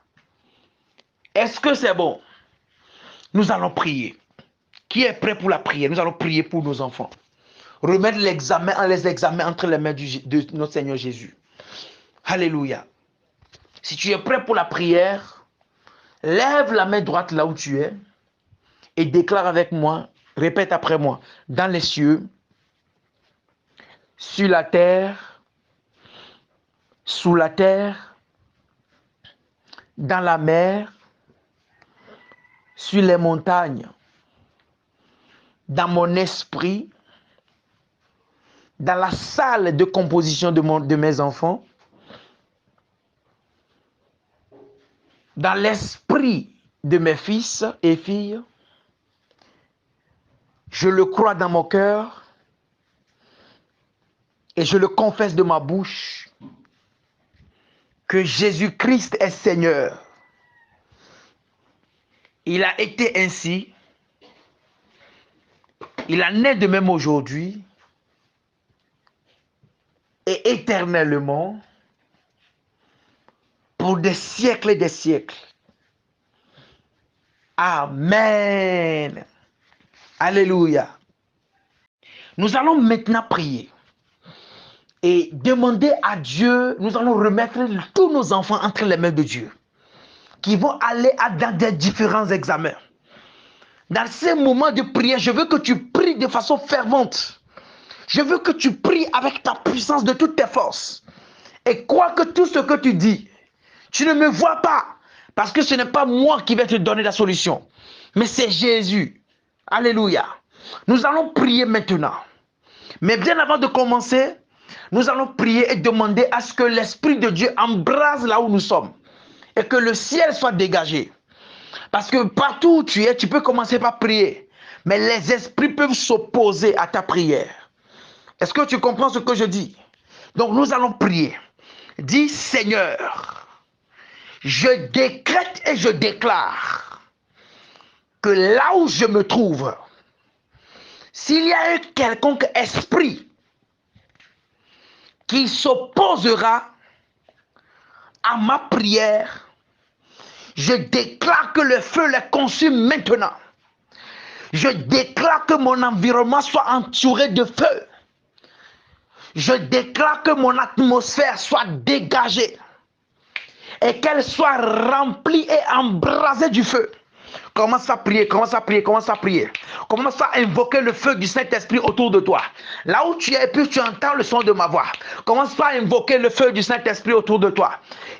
Est-ce que c'est bon? Nous allons prier. Qui est prêt pour la prière? Nous allons prier pour nos enfants. Remettre les examens entre les mains de notre Seigneur Jésus. Alléluia. Si tu es prêt pour la prière, lève la main droite là où tu es et déclare avec moi, répète après moi, dans les cieux, sur la terre, sous la terre, dans la mer, sur les montagnes, dans mon esprit, dans la salle de composition de mes enfants, dans l'esprit de mes fils et filles. Je le crois dans mon cœur et je le confesse de ma bouche que Jésus-Christ est Seigneur. Il a été ainsi. Il en est de même aujourd'hui et éternellement pour des siècles et des siècles. Amen. Alléluia. Nous allons maintenant prier et demander à Dieu, nous allons remettre tous nos enfants entre les mains de Dieu, qui vont aller dans des différents examens. Dans ces moments de prière, je veux que tu pries de façon fervente. Je veux que tu pries avec ta puissance de toutes tes forces. Et crois que tout ce que tu dis, tu ne me vois pas. Parce que ce n'est pas moi qui vais te donner la solution. Mais c'est Jésus. Alléluia. Nous allons prier maintenant. Mais bien avant de commencer, nous allons prier et demander à ce que l'Esprit de Dieu embrase là où nous sommes. Et que le ciel soit dégagé. Parce que partout où tu es, tu peux commencer par prier. Mais les esprits peuvent s'opposer à ta prière. Est-ce que tu comprends ce que je dis? Donc nous allons prier. Dis Seigneur, je décrète et je déclare que là où je me trouve, s'il y a un quelconque esprit qui s'opposera à ma prière, je déclare que le feu les consume maintenant. Je déclare que mon environnement soit entouré de feu. Je déclare que mon atmosphère soit dégagée et qu'elle soit remplie et embrasée du feu. Commence à prier, commence à prier, commence à prier. Commence à invoquer le feu du Saint-Esprit autour de toi. Là où tu es, puis tu entends le son de ma voix. Commence pas à invoquer le feu du Saint-Esprit autour de toi.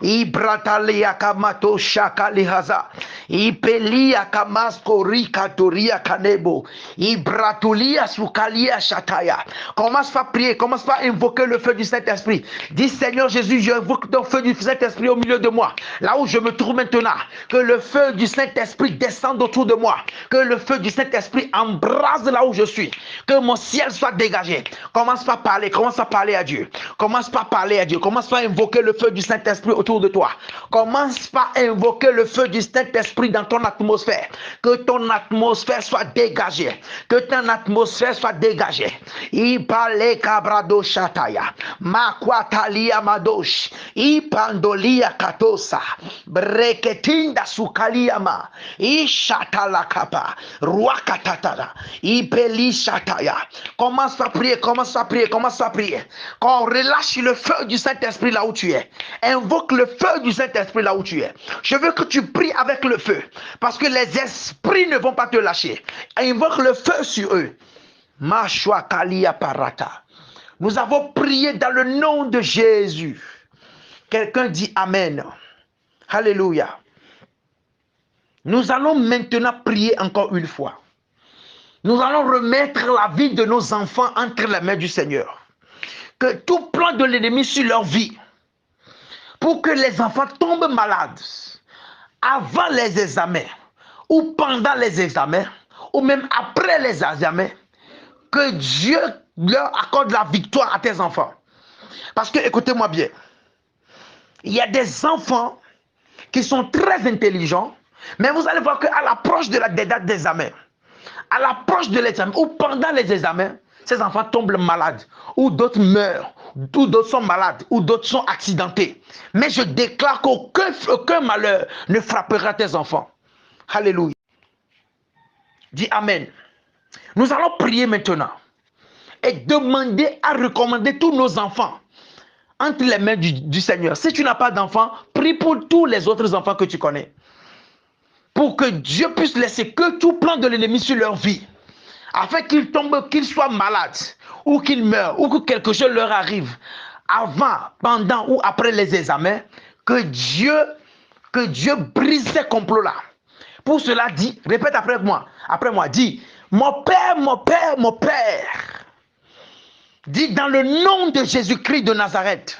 Ibratalia kamato shakalihaza. Ipelia kamaskori katoria kanebo. Ibratulia sukalia shataya. Commence pas à prier, commence pas à invoquer le feu du Saint-Esprit. Dis Seigneur Jésus, j'invoque ton feu du Saint-Esprit au milieu de moi. Là où je me trouve maintenant, que le feu du Saint-Esprit descende autour de moi. Que le feu du Saint-Esprit embrase là où je suis. Que mon ciel soit dégagé. Commence pas à parler, commence à parler à Dieu. Commence pas à parler à Dieu. Commence pas à invoquer le feu du Saint-Esprit autour de toi. Commence pas à invoquer le feu du Saint-Esprit dans ton atmosphère. Que ton atmosphère soit dégagée. Que ton atmosphère soit dégagée. Ipale kabrado shataya. Makwatalia madosh. Ipandolia katosa. Breketinda sukaliama. Ishatalakapa. Ruakatatala. Ipelishataya. Commence à prier, commence à prier, commence à prier. Quand on relâche le feu du Saint-Esprit là où tu es, invoque le feu du Saint-Esprit là où tu es. Je veux que tu pries avec le feu, parce que les esprits ne vont pas te lâcher. Invoque le feu sur eux. Mashwa kalia parata. Nous avons prié dans le nom de Jésus. Quelqu'un dit Amen. Alléluia. Nous allons maintenant prier encore une fois. Nous allons remettre la vie de nos enfants entre les mains du Seigneur. Que tout plan de l'ennemi sur leur vie, pour que les enfants tombent malades avant les examens, ou pendant les examens, ou même après les examens, que Dieu leur accorde la victoire à tes enfants. Parce que, écoutez-moi bien, il y a des enfants qui sont très intelligents, mais vous allez voir qu'à l'approche des dates d'examen, à l'approche de l'examen ou pendant les examens, ces enfants tombent malades, ou d'autres meurent, ou d'autres sont malades, ou d'autres sont accidentés. Mais je déclare qu'aucun malheur ne frappera tes enfants. Alléluia. Dis Amen. Nous allons prier maintenant et demander à recommander tous nos enfants entre les mains du Seigneur. Si tu n'as pas d'enfants, prie pour tous les autres enfants que tu connais. Pour que Dieu puisse laisser que tout plan de l'ennemi sur leur vie, afin qu'ils tombent, qu'ils soient malades, ou qu'ils meurent, ou que quelque chose leur arrive, avant, pendant ou après les examens, que Dieu que Dieu brise ces complots-là. Pour cela, dis, répète après moi, dis, mon Père, mon Père, mon Père. Dis, dans le nom de Jésus-Christ de Nazareth,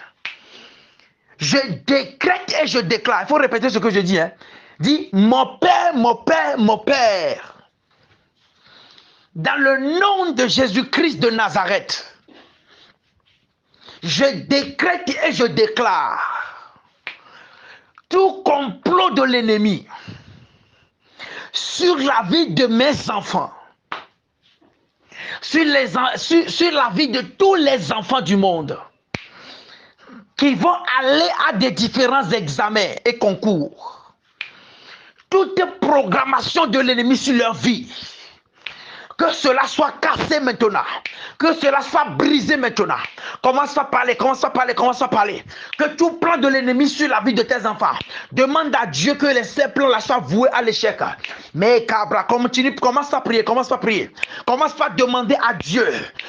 je décrète et je déclare. Il faut répéter ce que je dis. Hein. Dis, mon Père, mon Père, mon Père. Dans le nom de Jésus-Christ de Nazareth, je décrète et je déclare tout complot de l'ennemi sur la vie de mes enfants, sur la vie de tous les enfants du monde qui vont aller à des différents examens et concours. Toute programmation de l'ennemi sur leur vie, que cela soit cassé maintenant, que cela soit brisé maintenant. Commence à parler, commence à parler, commence à parler. Que tout plan de l'ennemi sur la vie de tes enfants, demande à Dieu que ces plans-là soient voués à l'échec. Mais Cabra, continue, commence à prier, commence à prier. Commence par demander à Dieu.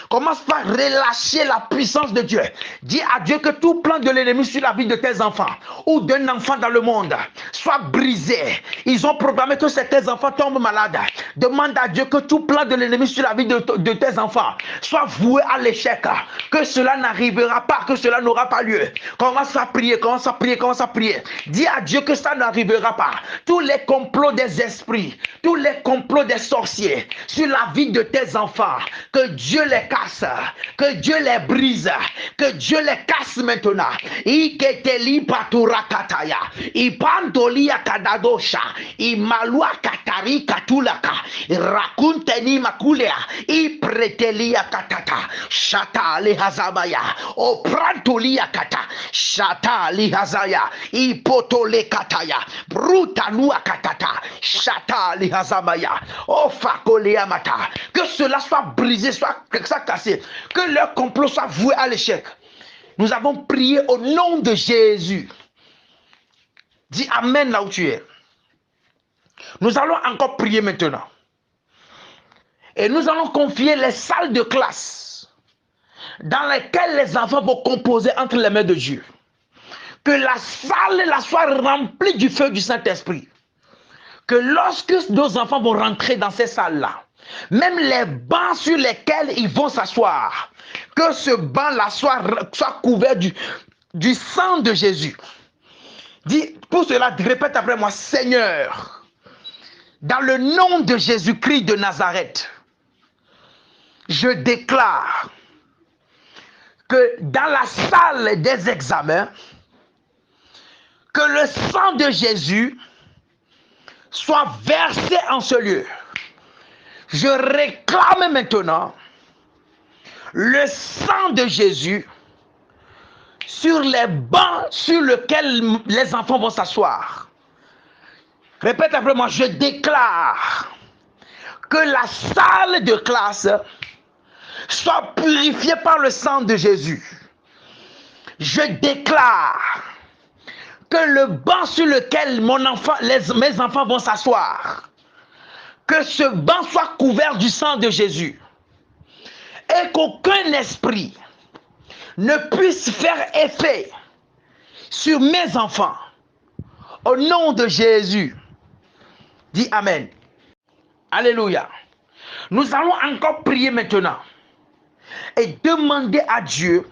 Commence par relâcher la puissance de Dieu. Dis à Dieu que tout plan de l'ennemi sur la vie de tes enfants ou d'un enfant dans le monde soit brisé. Ils ont programmé que tes enfants tombent malades. Demande à Dieu que tout plan de l'ennemi sur la vie de tes enfants soit voué à l'échec, que cela n'arrivera pas, que cela n'aura pas lieu. Commence à prier, commence à prier, commence à prier. Dis à Dieu que ça n'arrivera pas. Tous les complots des esprits, tous les complots des sorciers sur la vie de tes enfants, que Dieu les casse, que Dieu les brise, que Dieu les casse maintenant. Iketeli patura kataya, ipandoli akadadosha, imalua katari katulaka, rakunteni makulea, ipretelia katata, shata lihazabaya, oprantolia kata, shata lihazaya, ipotole kataya, brutanua katata, shata lihazabaya, ofakolea mata. Que cela soit brisé, soit cassé, que leur complot soit voué à l'échec. Nous avons prié au nom de Jésus. Dis Amen là où tu es. Nous allons encore prier maintenant. Et nous allons confier les salles de classe dans lesquelles les enfants vont composer entre les mains de Dieu. Que la salle là soit remplie du feu du Saint-Esprit. Que lorsque nos enfants vont rentrer dans ces salles-là, même les bancs sur lesquels ils vont s'asseoir, que ce banc-là soit couvert du sang de Jésus. Dis, pour cela, répète après moi, Seigneur, dans le nom de Jésus-Christ de Nazareth, je déclare que dans la salle des examens, que le sang de Jésus soit versé en ce lieu. Je réclame maintenant le sang de Jésus sur les bancs sur lesquels les enfants vont s'asseoir. Répète après moi, je déclare que la salle de classe soit purifiée par le sang de Jésus. Je déclare que le banc sur lequel mes enfants vont s'asseoir, que ce banc soit couvert du sang de Jésus et qu'aucun esprit ne puisse faire effet sur mes enfants. Au nom de Jésus, dis Amen. Alléluia. Nous allons encore prier maintenant et demander à Dieu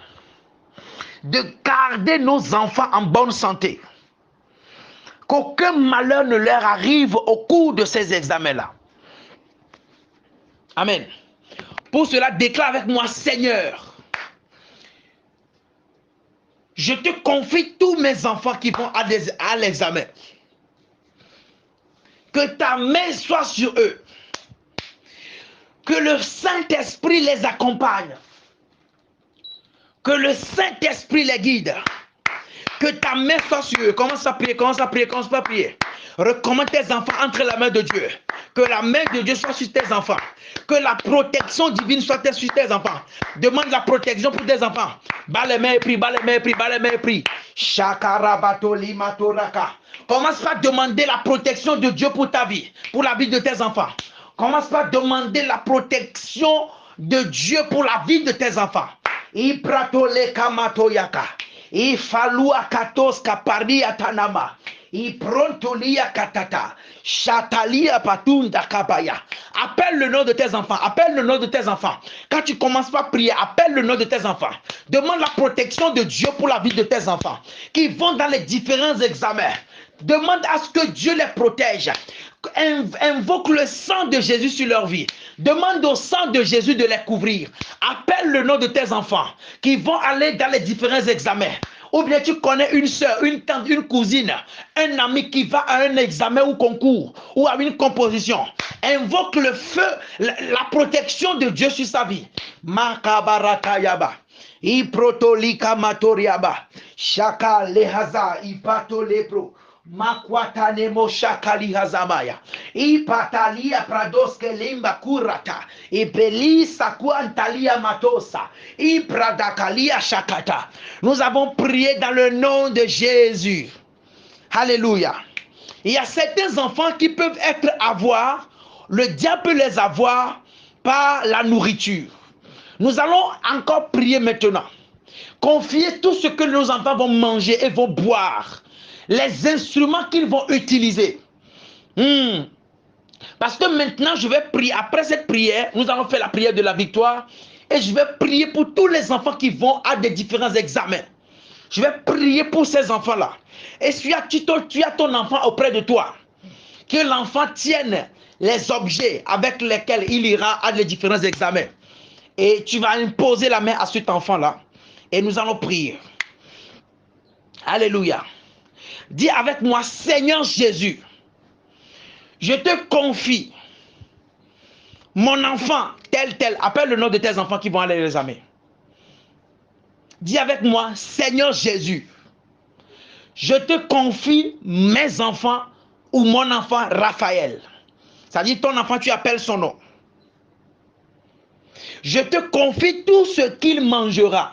de garder nos enfants en bonne santé. Qu'aucun malheur ne leur arrive au cours de ces examens-là. Amen. Pour cela, déclare avec moi, Seigneur, je te confie tous mes enfants qui vont à l'examen. Que ta main soit sur eux. Que le Saint-Esprit les accompagne. Que le Saint-Esprit les guide. Que ta main soit sur eux. Commence à prier, commence à prier, commence à prier. Recommande tes enfants entre la main de Dieu. Que la main de Dieu soit sur tes enfants. Que la protection divine soit sur tes enfants. Demande la protection pour tes enfants. Bas les mains et prie, bas les mains et prie, bas les mains et prie. Shakarabatoli matoraka. Commence par demander la protection de Dieu pour ta vie, pour la vie de tes enfants. Commence par demander la protection de Dieu pour la vie de tes enfants. Ipratole kamatoyaka. I falua katos kaparia tanama. I prontolia katata. Chatalia patunda kabaya. Appelle le nom de tes enfants. Appelle le nom de tes enfants. Quand tu commences pas à prier, appelle le nom de tes enfants. Demande la protection de Dieu pour la vie de tes enfants qui vont dans les différents examens. Demande à ce que Dieu les protège. Invoque le sang de Jésus sur leur vie. Demande au sang de Jésus de les couvrir. Appelle le nom de tes enfants qui vont aller dans les différents examens. Ou bien tu connais une soeur, une tante, une cousine, un ami qui va à un examen ou concours ou à une composition. Invoque le feu, la protection de Dieu sur sa vie. Makabarakayaba. Iprotolika matoriaba. Shaka lehaza ipato lepro. Makwatane moshakali hazamaya. Ipatalia pradoske limba kurata. Ipeli sakuantalia matosa. Ipradakalia shakata. Nous avons prié dans le nom de Jésus. Alléluia. Il y a certains enfants qui peuvent avoir, le diable peut les avoir par la nourriture. Nous allons encore prier maintenant. Confier tout ce que nos enfants vont manger et vont boire. Les instruments qu'ils vont utiliser. Parce que maintenant, je vais prier. Après cette prière, nous allons faire la prière de la victoire. Et je vais prier pour tous les enfants qui vont à des différents examens. Je vais prier pour ces enfants-là. Et tu as ton enfant auprès de toi. Que l'enfant tienne les objets avec lesquels il ira à des différents examens. Et tu vas imposer la main à cet enfant-là. Et nous allons prier. Alléluia. Dis avec moi, Seigneur Jésus, je te confie mon enfant tel. Appelle le nom de tes enfants qui vont aller à l'examen. Dis avec moi, Seigneur Jésus, je te confie mes enfants ou mon enfant Raphaël. C'est-à-dire ton enfant, tu appelles son nom. Je te confie tout ce qu'il mangera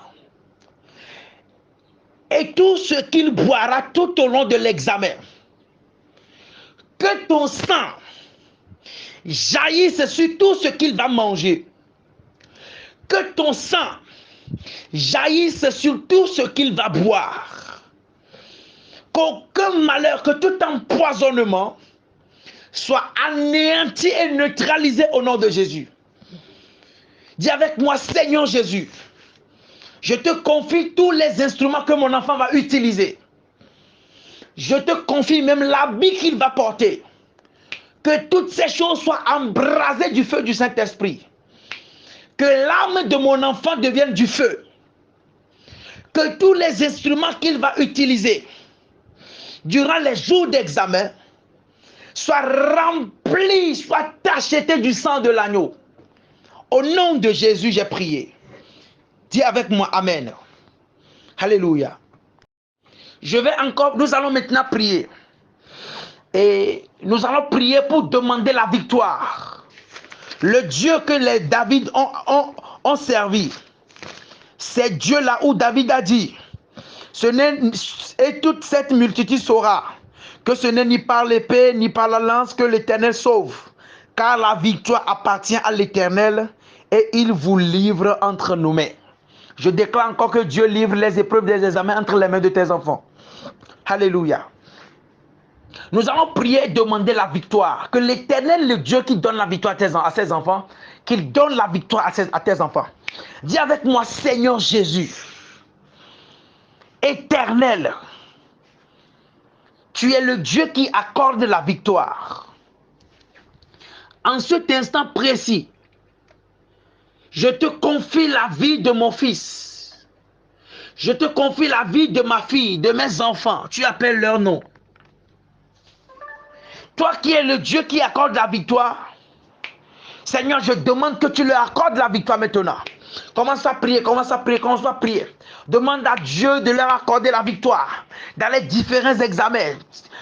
et tout ce qu'il boira tout au long de l'examen. Que ton sang jaillisse sur tout ce qu'il va manger. Que ton sang jaillisse sur tout ce qu'il va boire. Qu'aucun malheur, que tout empoisonnement soit anéanti et neutralisé au nom de Jésus. Dis avec moi, Seigneur Jésus, je te confie tous les instruments que mon enfant va utiliser. Je te confie même l'habit qu'il va porter. Que toutes ces choses soient embrasées du feu du Saint-Esprit. Que l'âme de mon enfant devienne du feu. Que tous les instruments qu'il va utiliser durant les jours d'examen soient remplis, soient tachetés du sang de l'agneau. Au nom de Jésus, j'ai prié. Dis avec moi, Amen. Alléluia. Nous allons maintenant prier. Et nous allons prier pour demander la victoire. Le Dieu que les David ont servi, c'est Dieu là où David a dit, et toute cette multitude saura que ce n'est ni par l'épée ni par la lance que l'Éternel sauve, car la victoire appartient à l'Éternel et il vous livre entre nos mains. Je déclare encore que Dieu livre les épreuves des examens entre les mains de tes enfants. Alléluia. Nous allons prier et demander la victoire. Que l'Éternel, le Dieu qui donne la victoire à ses enfants, qu'il donne la victoire à tes enfants. Dis avec moi, Seigneur Jésus, Éternel, tu es le Dieu qui accorde la victoire. En cet instant précis, je te confie la vie de mon fils. Je te confie la vie de ma fille, de mes enfants. Tu appelles leur nom. Toi qui es le Dieu qui accorde la victoire, Seigneur, je demande que tu leur accordes la victoire maintenant. Commence à prier, commence à prier, commence à prier. Demande à Dieu de leur accorder la victoire dans les différents examens.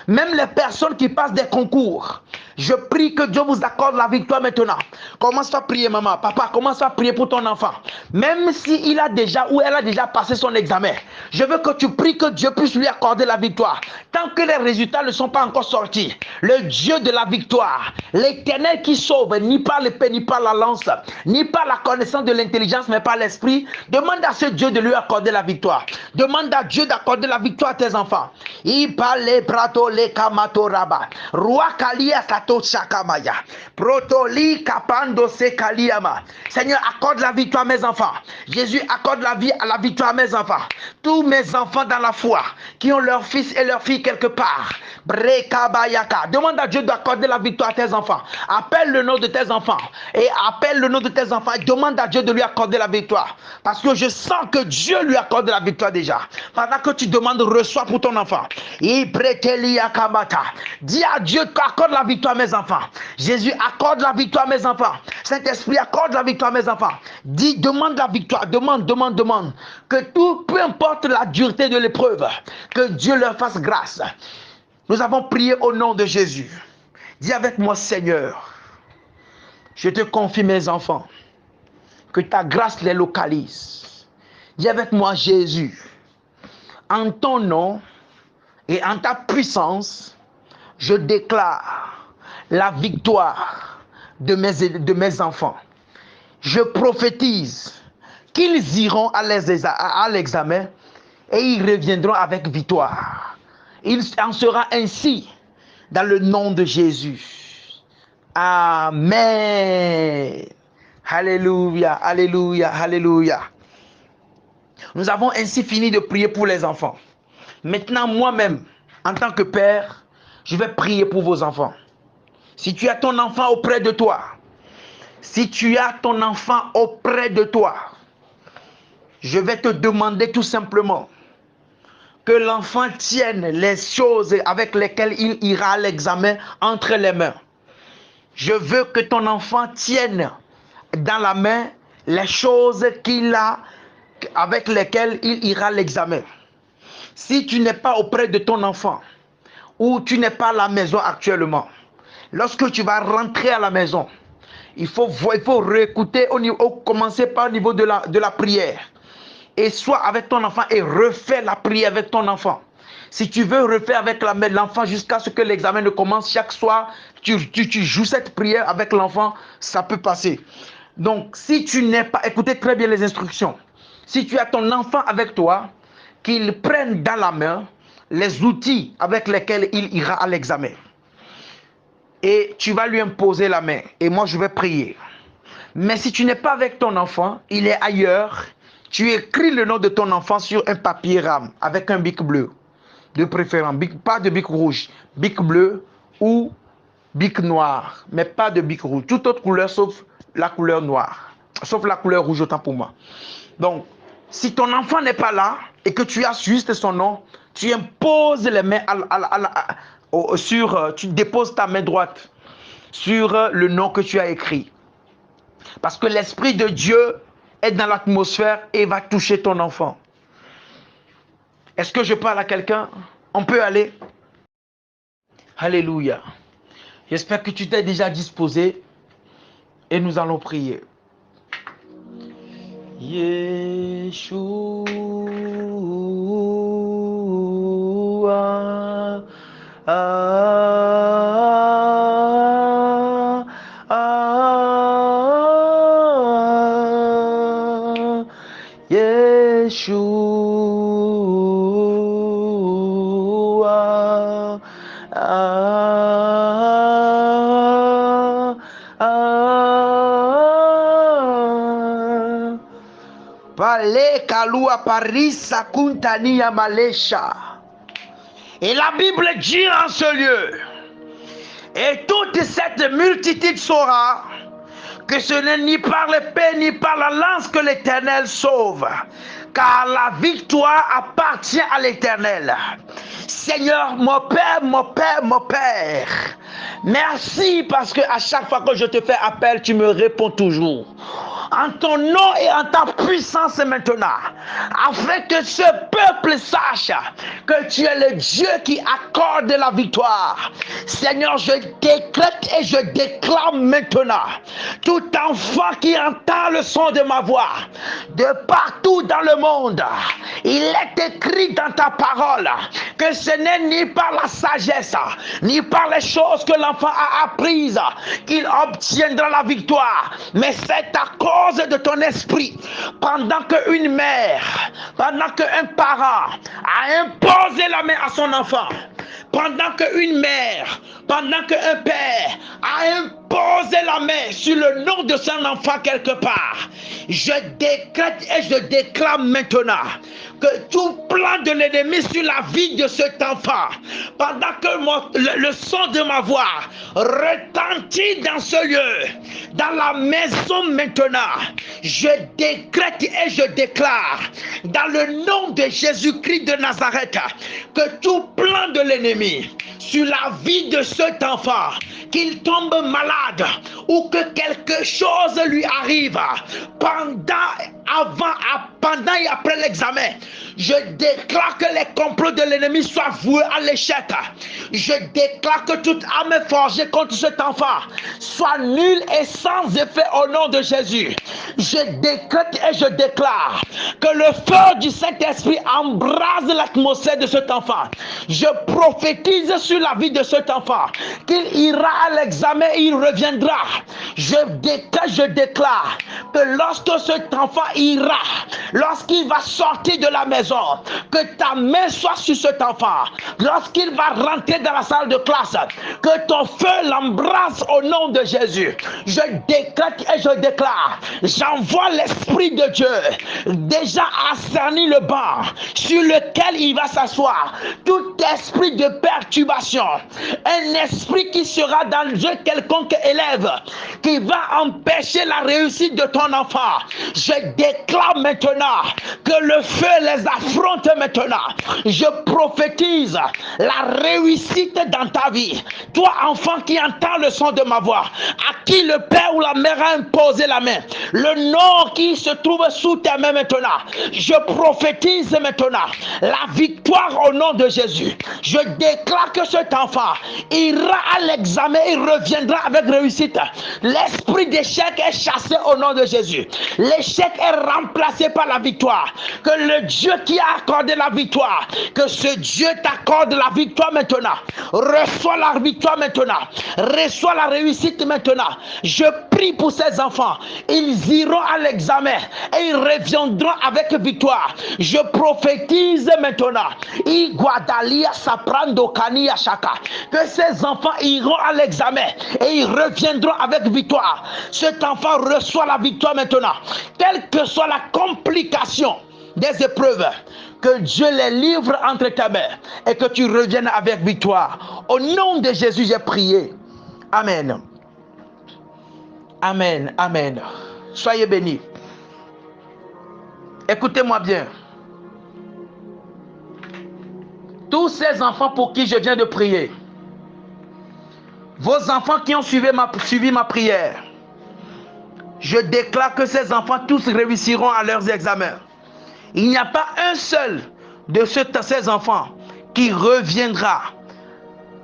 Même les personnes qui passent des concours. Je prie que Dieu vous accorde la victoire maintenant. Commence à prier, maman, papa, commence à prier pour ton enfant. Même s'il a déjà ou elle a déjà passé son examen, je veux que tu pries que Dieu puisse lui accorder la victoire. Tant que les résultats ne sont pas encore sortis, le Dieu de la victoire, l'Éternel qui sauve, ni par l'épée, ni par la lance, ni par la connaissance de l'intelligence, mais par l'esprit, demande à ce Dieu de lui accorder accorder la victoire. Demande à Dieu d'accorder la victoire à tes enfants. Ipale prato le kamatoraba. Roi kalia kato chakamaya. Protoli kapando se kaliama. Seigneur, accorde la victoire à mes enfants. Jésus, accorde la vie à la victoire à mes enfants. Tous mes enfants dans la foi, qui ont leur fils et leur fille quelque part. Brekabayaka. Demande à Dieu d'accorder la victoire à tes enfants. Appelle le nom de tes enfants. Et appelle le nom de tes enfants. Et demande à Dieu de lui accorder la victoire. Parce que je sens que Dieu lui accorde la victoire déjà. Pendant que tu demandes, reçois pour ton enfant. Dis à Dieu qu'accorde la victoire à mes enfants. Jésus, accorde la victoire à mes enfants. Saint-Esprit, accorde la victoire à mes enfants. Dis, demande la victoire. Demande. Que tout, peu importe la dureté de l'épreuve, que Dieu leur fasse grâce. Nous avons prié au nom de Jésus. Dis avec moi, Seigneur, je te confie mes enfants. Que ta grâce les localise. Dis avec moi, Jésus, en ton nom et en ta puissance, je déclare la victoire de mes enfants. Je prophétise qu'ils iront à l'examen et ils reviendront avec victoire. Il en sera ainsi dans le nom de Jésus. Amen. Alléluia, alléluia, alléluia. Nous avons ainsi fini de prier pour les enfants. Maintenant, moi-même, en tant que père, je vais prier pour vos enfants. Si tu as ton enfant auprès de toi, je vais te demander tout simplement que l'enfant tienne les choses avec lesquelles il ira à l'examen entre les mains. Je veux que ton enfant tienne dans la main les choses qu'il a avec lesquelles il ira à l'examen. Si tu n'es pas auprès de ton enfant ou tu n'es pas à la maison actuellement, lorsque tu vas rentrer à la maison, il faut réécouter commencer par au niveau de la prière. Et sois avec ton enfant et refais la prière avec ton enfant. Si tu veux refaire avec l'enfant jusqu'à ce que l'examen ne commence, chaque soir, tu joues cette prière avec l'enfant, ça peut passer. Donc, si tu n'es pas, écoutez très bien les instructions. Si tu as ton enfant avec toi, qu'il prenne dans la main les outils avec lesquels il ira à l'examen. Et tu vas lui imposer la main. Et moi, je vais prier. Mais si tu n'es pas avec ton enfant, il est ailleurs, tu écris le nom de ton enfant sur un papier rame avec un bic bleu. De préférence, pas de bic rouge, bic bleu ou bic noir, mais pas de bic rouge. Toute autre couleur sauf la couleur noire, sauf la couleur rouge, autant pour moi. Donc, si ton enfant n'est pas là et que tu as juste son nom, tu imposes les mains tu déposes ta main droite sur le nom que tu as écrit. Parce que l'Esprit de Dieu est dans l'atmosphère et va toucher ton enfant. Est-ce que je parle à quelqu'un? On peut aller? Alléluia. J'espère que tu t'es déjà disposé et nous allons prier. Yeshua. Yeshua. Pale kalua parisa kuntania malesha. Et la Bible dit en ce lieu, et toute cette multitude saura que ce n'est ni par l'épée ni par la lance que l'Éternel sauve, car la victoire appartient à l'Éternel. Seigneur, mon Père, merci parce que à chaque fois que je te fais appel, tu me réponds toujours. En ton nom et en ta puissance maintenant, afin que ce peuple sache que tu es le Dieu qui accorde la victoire. Seigneur, je décrète et je déclare maintenant, tout enfant qui entend le son de ma voix, de partout dans le monde, il est écrit dans ta parole que ce n'est ni par la sagesse, ni par les choses que l'enfant a apprises qu'il obtiendra la victoire, mais c'est à cause de ton esprit. Pendant qu'une mère père, pendant qu'un parent a imposé la main à son enfant, pendant qu'une mère, pendant qu'un père a imposé la main sur le nom de son enfant quelque part, je décrète et je déclare maintenant que tout plan de l'ennemi sur la vie de cet enfant, pendant que le son de ma voix retentit dans ce lieu, dans la maison maintenant, je décrète et je déclare dans le nom de Jésus-Christ de Nazareth que tout plan de l'ennemi sur la vie de cet enfant, qu'il tombe malade ou que quelque chose lui arrive pendant et après l'examen, je déclare que les complots de l'ennemi soient voués à l'échec. Je déclare que toute arme forgée contre cet enfant soit nulle et sans effet au nom de Jésus. Je décrète et je déclare que le feu du Saint-Esprit embrase l'atmosphère de cet enfant. Je prophétise sur la vie de cet enfant qu'il ira à l'examen et il reviendra. Je déclare que lorsque cet enfant ira, lorsqu'il va sortir de la maison, que ta main soit sur cet enfant. Lorsqu'il va rentrer dans la salle de classe, que ton feu l'embrasse au nom de Jésus. Je décrète et je déclare, j'envoie l'Esprit de Dieu déjà à cernir le banc sur lequel il va s'asseoir. Tout esprit de perturbation, un esprit qui sera dans le jeu quelconque élève, qui va empêcher la réussite de ton enfant. Je déclare maintenant que le feu les affronte maintenant. Je prophétise la réussite dans ta vie. Toi, enfant qui entend le son de ma voix, à qui le père ou la mère a imposé la main, le nom qui se trouve sous tes mains maintenant, je prophétise maintenant la victoire au nom de Jésus. Je déclare que cet enfant ira à l'examen et reviendra avec réussite. L'esprit d'échec est chassé au nom de Jésus. L'échec est remplacé par la victoire. Que le Dieu qui a accordé la victoire, que ce Dieu t'accorde la victoire maintenant. Reçois la victoire maintenant. Reçois la réussite maintenant. Je prie pour ces enfants. Ils iront à l'examen et ils reviendront avec victoire. Je prophétise maintenant. Que ces enfants iront à l'examen et ils reviendront avec victoire. Cet enfant reçoit la victoire maintenant. Quelle que soit la complication des épreuves, que Dieu les livre entre tes mains et que tu reviennes avec victoire. Au nom de Jésus, j'ai prié. Amen. Amen. Amen. Soyez bénis. Écoutez-moi bien. Tous ces enfants pour qui je viens de prier, vos enfants qui ont suivi ma prière, je déclare que ces enfants tous réussiront à leurs examens. Il n'y a pas un seul de ces enfants qui reviendra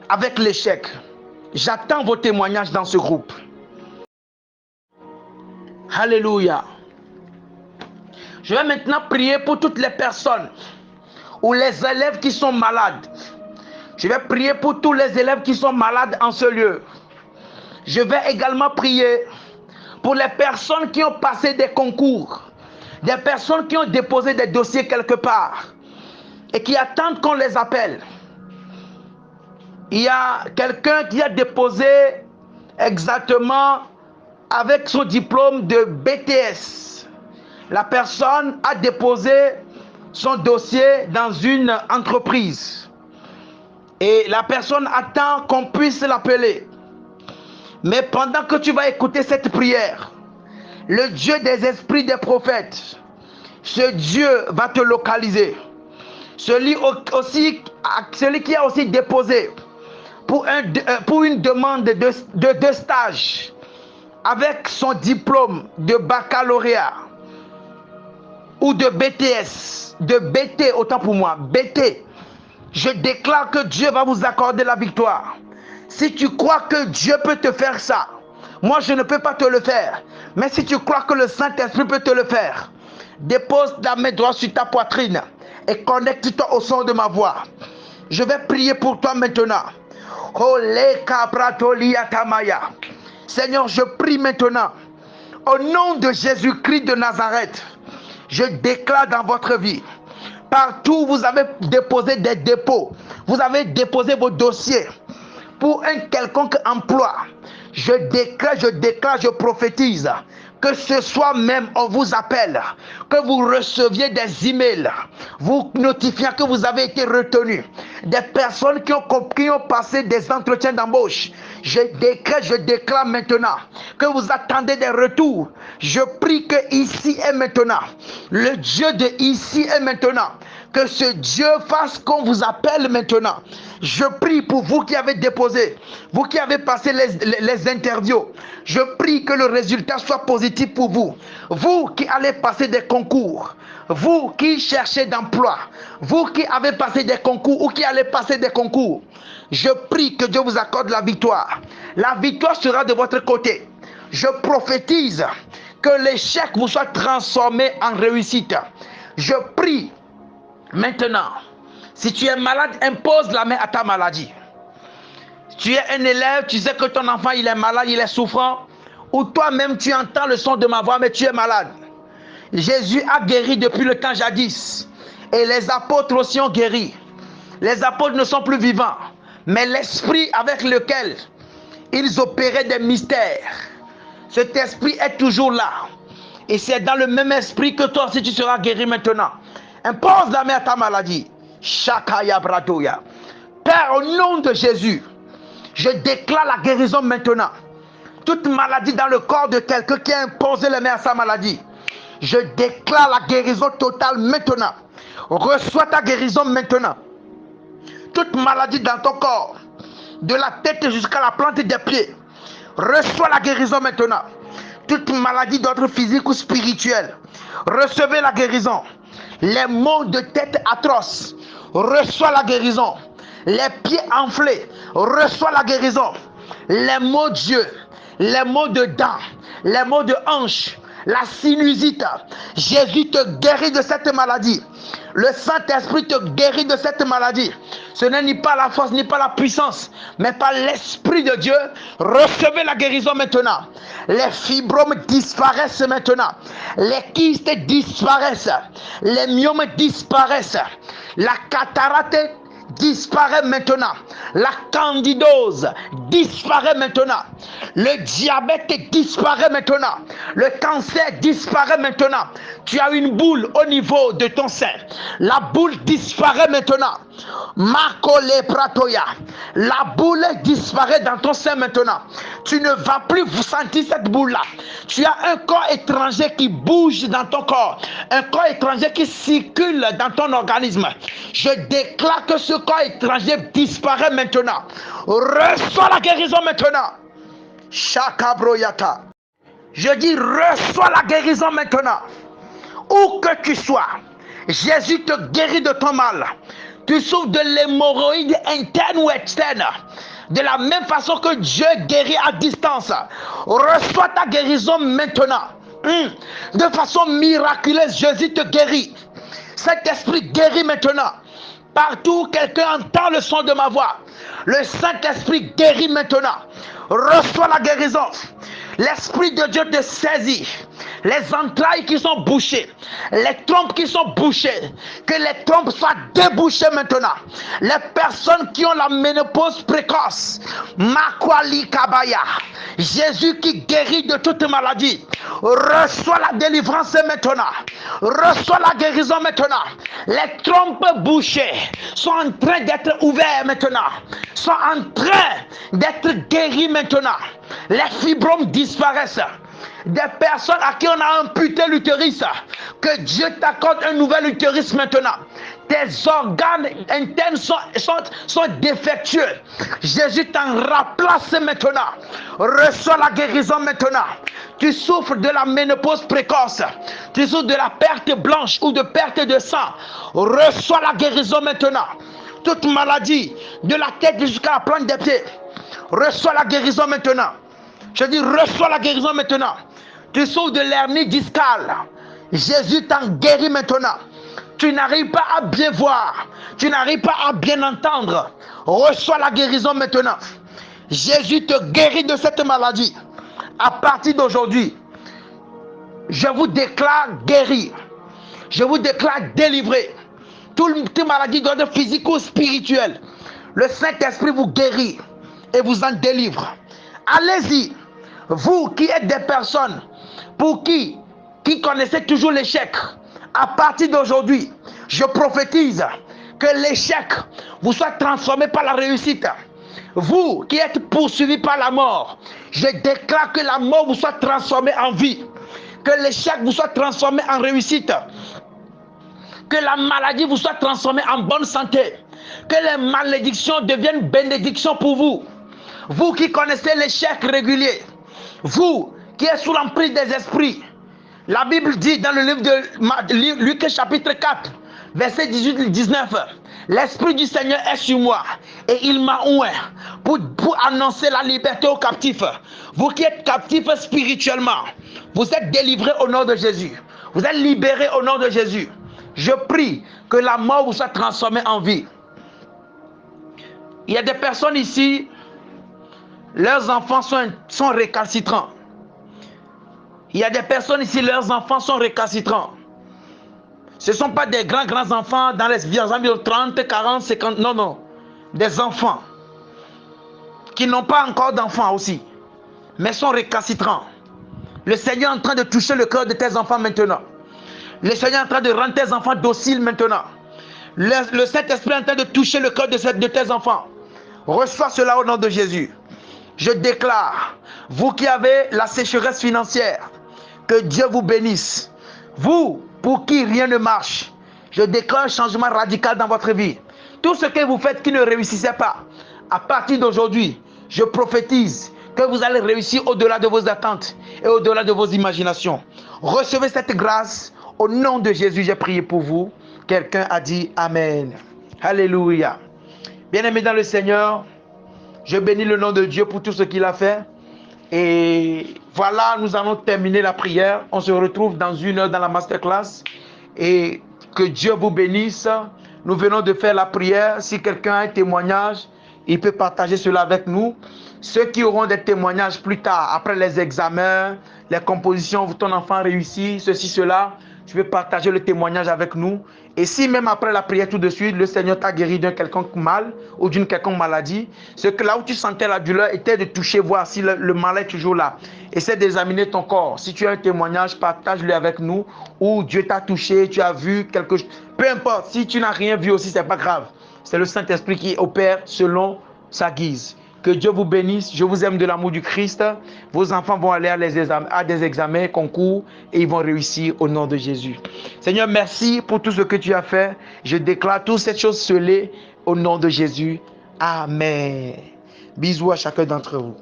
avec l'échec. J'attends vos témoignages dans ce groupe. Alléluia. Je vais maintenant prier pour toutes les personnes ou les élèves qui sont malades. Je vais prier pour tous les élèves qui sont malades en ce lieu. Je vais également prier pour les personnes qui ont passé des concours, des personnes qui ont déposé des dossiers quelque part et qui attendent qu'on les appelle. Il y a quelqu'un qui a déposé exactement avec son diplôme de BTS. La personne a déposé son dossier dans une entreprise et la personne attend qu'on puisse l'appeler. Mais pendant que tu vas écouter cette prière, le Dieu des esprits des prophètes, ce Dieu va te localiser. Celui qui a aussi déposé pour une demande de stage avec son diplôme de baccalauréat ou de BTS, de BT, autant pour moi, BT, je déclare que Dieu va vous accorder la victoire. Si tu crois que Dieu peut te faire ça, moi je ne peux pas te le faire, mais si tu crois que le Saint-Esprit peut te le faire, dépose ta main droite sur ta poitrine et connecte-toi au son de ma voix. Je vais prier pour toi maintenant. Seigneur, je prie maintenant au nom de Jésus-Christ de Nazareth. je déclare dans votre vie, partout où vous avez déposé des dépôts, vous avez déposé vos dossiers pour un quelconque emploi, je déclare, je prophétise que ce soir même on vous appelle, que vous receviez des emails vous notifiant que vous avez été retenu, des personnes qui ont passé des entretiens d'embauche. Je déclare maintenant que vous attendez des retours. Je prie que ici et maintenant, le Dieu de ici et maintenant, que ce Dieu fasse qu'on vous appelle maintenant. Je prie pour vous qui avez déposé, vous qui avez passé les interviews. Je prie que le résultat soit positif pour vous. Vous qui allez passer des concours, vous qui cherchez d'emploi, vous qui avez passé des concours ou qui allez passer des concours. Je prie que Dieu vous accorde la victoire. La victoire sera de votre côté. Je prophétise que l'échec vous soit transformé en réussite. Je prie maintenant, si tu es malade, impose la main à ta maladie. Tu es un élève, tu sais que ton enfant il est malade, il est souffrant, ou toi-même tu entends le son de ma voix mais tu es malade. Jésus a guéri depuis le temps jadis, et les apôtres aussi ont guéri. Les apôtres ne sont plus vivants, mais l'esprit avec lequel ils opéraient des mystères, cet esprit est toujours là, et c'est dans le même esprit que toi aussi tu seras guéri maintenant. Impose la main à ta maladie. Shakaya Bradoya. Père, au nom de Jésus, je déclare la guérison maintenant. Toute maladie dans le corps de quelqu'un qui a imposé les mains à sa maladie, je déclare la guérison totale maintenant. Reçois ta guérison maintenant. Toute maladie dans ton corps, de la tête jusqu'à la plante des pieds, reçois la guérison maintenant. Toute maladie d'ordre physique ou spirituel, recevez la guérison. Les maux de tête atroces, reçois la guérison. Les pieds enflés, reçois la guérison. Les maux d'yeux, les maux de dents, les maux de hanches, la sinusite, Jésus te guérit de cette maladie. Le Saint-Esprit te guérit de cette maladie. Ce n'est ni pas la force, ni pas la puissance, mais par l'Esprit de Dieu. Recevez la guérison maintenant. Les fibromes disparaissent maintenant. Les kystes disparaissent. Les myomes disparaissent. La cataracte disparaît maintenant. La candidose disparaît maintenant. Le diabète disparaît maintenant. Le cancer disparaît maintenant. Tu as une boule au niveau de ton sein. La boule disparaît maintenant. Makole pratoya. La boule disparaît dans ton sein maintenant. Tu ne vas plus sentir cette boule-là. Tu as un corps étranger qui bouge dans ton corps. Un corps étranger qui circule dans ton organisme. Je déclare que ce corps étranger disparaît maintenant. Reçois la guérison maintenant. Shakabroyata. Je dis reçois la guérison maintenant. Où que tu sois, Jésus te guérit de ton mal. Tu souffres de l'hémorroïde interne ou externe. De la même façon que Dieu guérit à distance. Reçois ta guérison maintenant. De façon miraculeuse, Jésus te guérit. Cet esprit guérit maintenant. Partout où quelqu'un entend le son de ma voix, le Saint-Esprit guérit maintenant. Reçois la guérison. L'Esprit de Dieu te saisit. Les entrailles qui sont bouchées, les trompes qui sont bouchées, que les trompes soient débouchées maintenant. Les personnes qui ont la ménopause précoce, Makwali Kabaya, Jésus qui guérit de toute maladie, reçois la délivrance maintenant. Reçois la guérison maintenant. Les trompes bouchées sont en train d'être ouvertes maintenant, sont en train d'être guéries maintenant. Les fibromes disparaissent. Des personnes à qui on a amputé l'utérus, que Dieu t'accorde un nouvel utérus maintenant. Tes organes internes sont défectueux. Jésus t'en remplace maintenant. Reçois la guérison maintenant. Tu souffres de la ménopause précoce. Tu souffres de la perte blanche ou de perte de sang. Reçois la guérison maintenant. Toute maladie, de la tête jusqu'à la plante des pieds. Reçois la guérison maintenant. Je dis reçois la guérison maintenant. Tu souffres de l'hernie discale. Jésus t'en guérit maintenant. Tu n'arrives pas à bien voir. Tu n'arrives pas à bien entendre. Reçois la guérison maintenant. Jésus te guérit de cette maladie. À partir d'aujourd'hui, je vous déclare guéri. Je vous déclare délivré. Toute maladie d'ordre physique ou spirituel. Le Saint-Esprit vous guérit et vous en délivre. Allez-y. Vous qui êtes des personnes pour qui connaissez toujours l'échec, à partir d'aujourd'hui, je prophétise que l'échec vous soit transformé par la réussite. Vous qui êtes poursuivis par la mort, je déclare que la mort vous soit transformée en vie. Que l'échec vous soit transformé en réussite. Que la maladie vous soit transformée en bonne santé. Que les malédictions deviennent bénédictions pour vous. Vous qui connaissez l'échec régulier. Vous qui êtes sous l'emprise des esprits. La Bible dit dans le livre de Luc chapitre 4, verset 18-19, l'Esprit du Seigneur est sur moi et il m'a oint pour annoncer la liberté aux captifs. Vous qui êtes captifs spirituellement, vous êtes délivrés au nom de Jésus. Vous êtes libérés au nom de Jésus. Je prie que la mort vous soit transformée en vie. Il y a des personnes ici, leurs enfants sont récalcitrants. Il y a des personnes ici, leurs enfants sont récalcitrants. Ce ne sont pas des grands enfants dans les environs 30, 40, 50, non, non. Des enfants qui n'ont pas encore d'enfants aussi, mais sont récalcitrants. Le Seigneur est en train de toucher le cœur de tes enfants maintenant. Le Seigneur est en train de rendre tes enfants dociles maintenant. Le Saint-Esprit est en train de toucher le cœur de tes enfants. Reçois cela au nom de Jésus. Je déclare, vous qui avez la sécheresse financière, que Dieu vous bénisse. Vous, pour qui rien ne marche, je déclare un changement radical dans votre vie. Tout ce que vous faites qui ne réussissait pas, à partir d'aujourd'hui, je prophétise que vous allez réussir au-delà de vos attentes et au-delà de vos imaginations. Recevez cette grâce. Au nom de Jésus, j'ai prié pour vous. Quelqu'un a dit Amen. Alléluia. Bien-aimés dans le Seigneur, je bénis le nom de Dieu pour tout ce qu'il a fait. Et voilà, nous allons terminer la prière. On se retrouve dans 1 heure dans la masterclass. Et que Dieu vous bénisse. Nous venons de faire la prière. Si quelqu'un a un témoignage, il peut partager cela avec nous. Ceux qui auront des témoignages plus tard, après les examens, les compositions, ton enfant réussit, ceci, cela, tu peux partager le témoignage avec nous. Et si même après la prière tout de suite, le Seigneur t'a guéri d'un quelconque mal ou d'une quelconque maladie, c'est que là où tu sentais la douleur était de toucher, voir si le mal est toujours là. Essaie d'examiner ton corps. Si tu as un témoignage, partage-le avec nous. Ou Dieu t'a touché, tu as vu quelque chose. Peu importe, si tu n'as rien vu aussi, ce n'est pas grave. C'est le Saint-Esprit qui opère selon sa guise. Que Dieu vous bénisse. Je vous aime de l'amour du Christ. Vos enfants vont aller à des examens, concours, et ils vont réussir au nom de Jésus. Seigneur, merci pour tout ce que tu as fait. Je déclare toutes ces choses scellées au nom de Jésus. Amen. Bisous à chacun d'entre vous.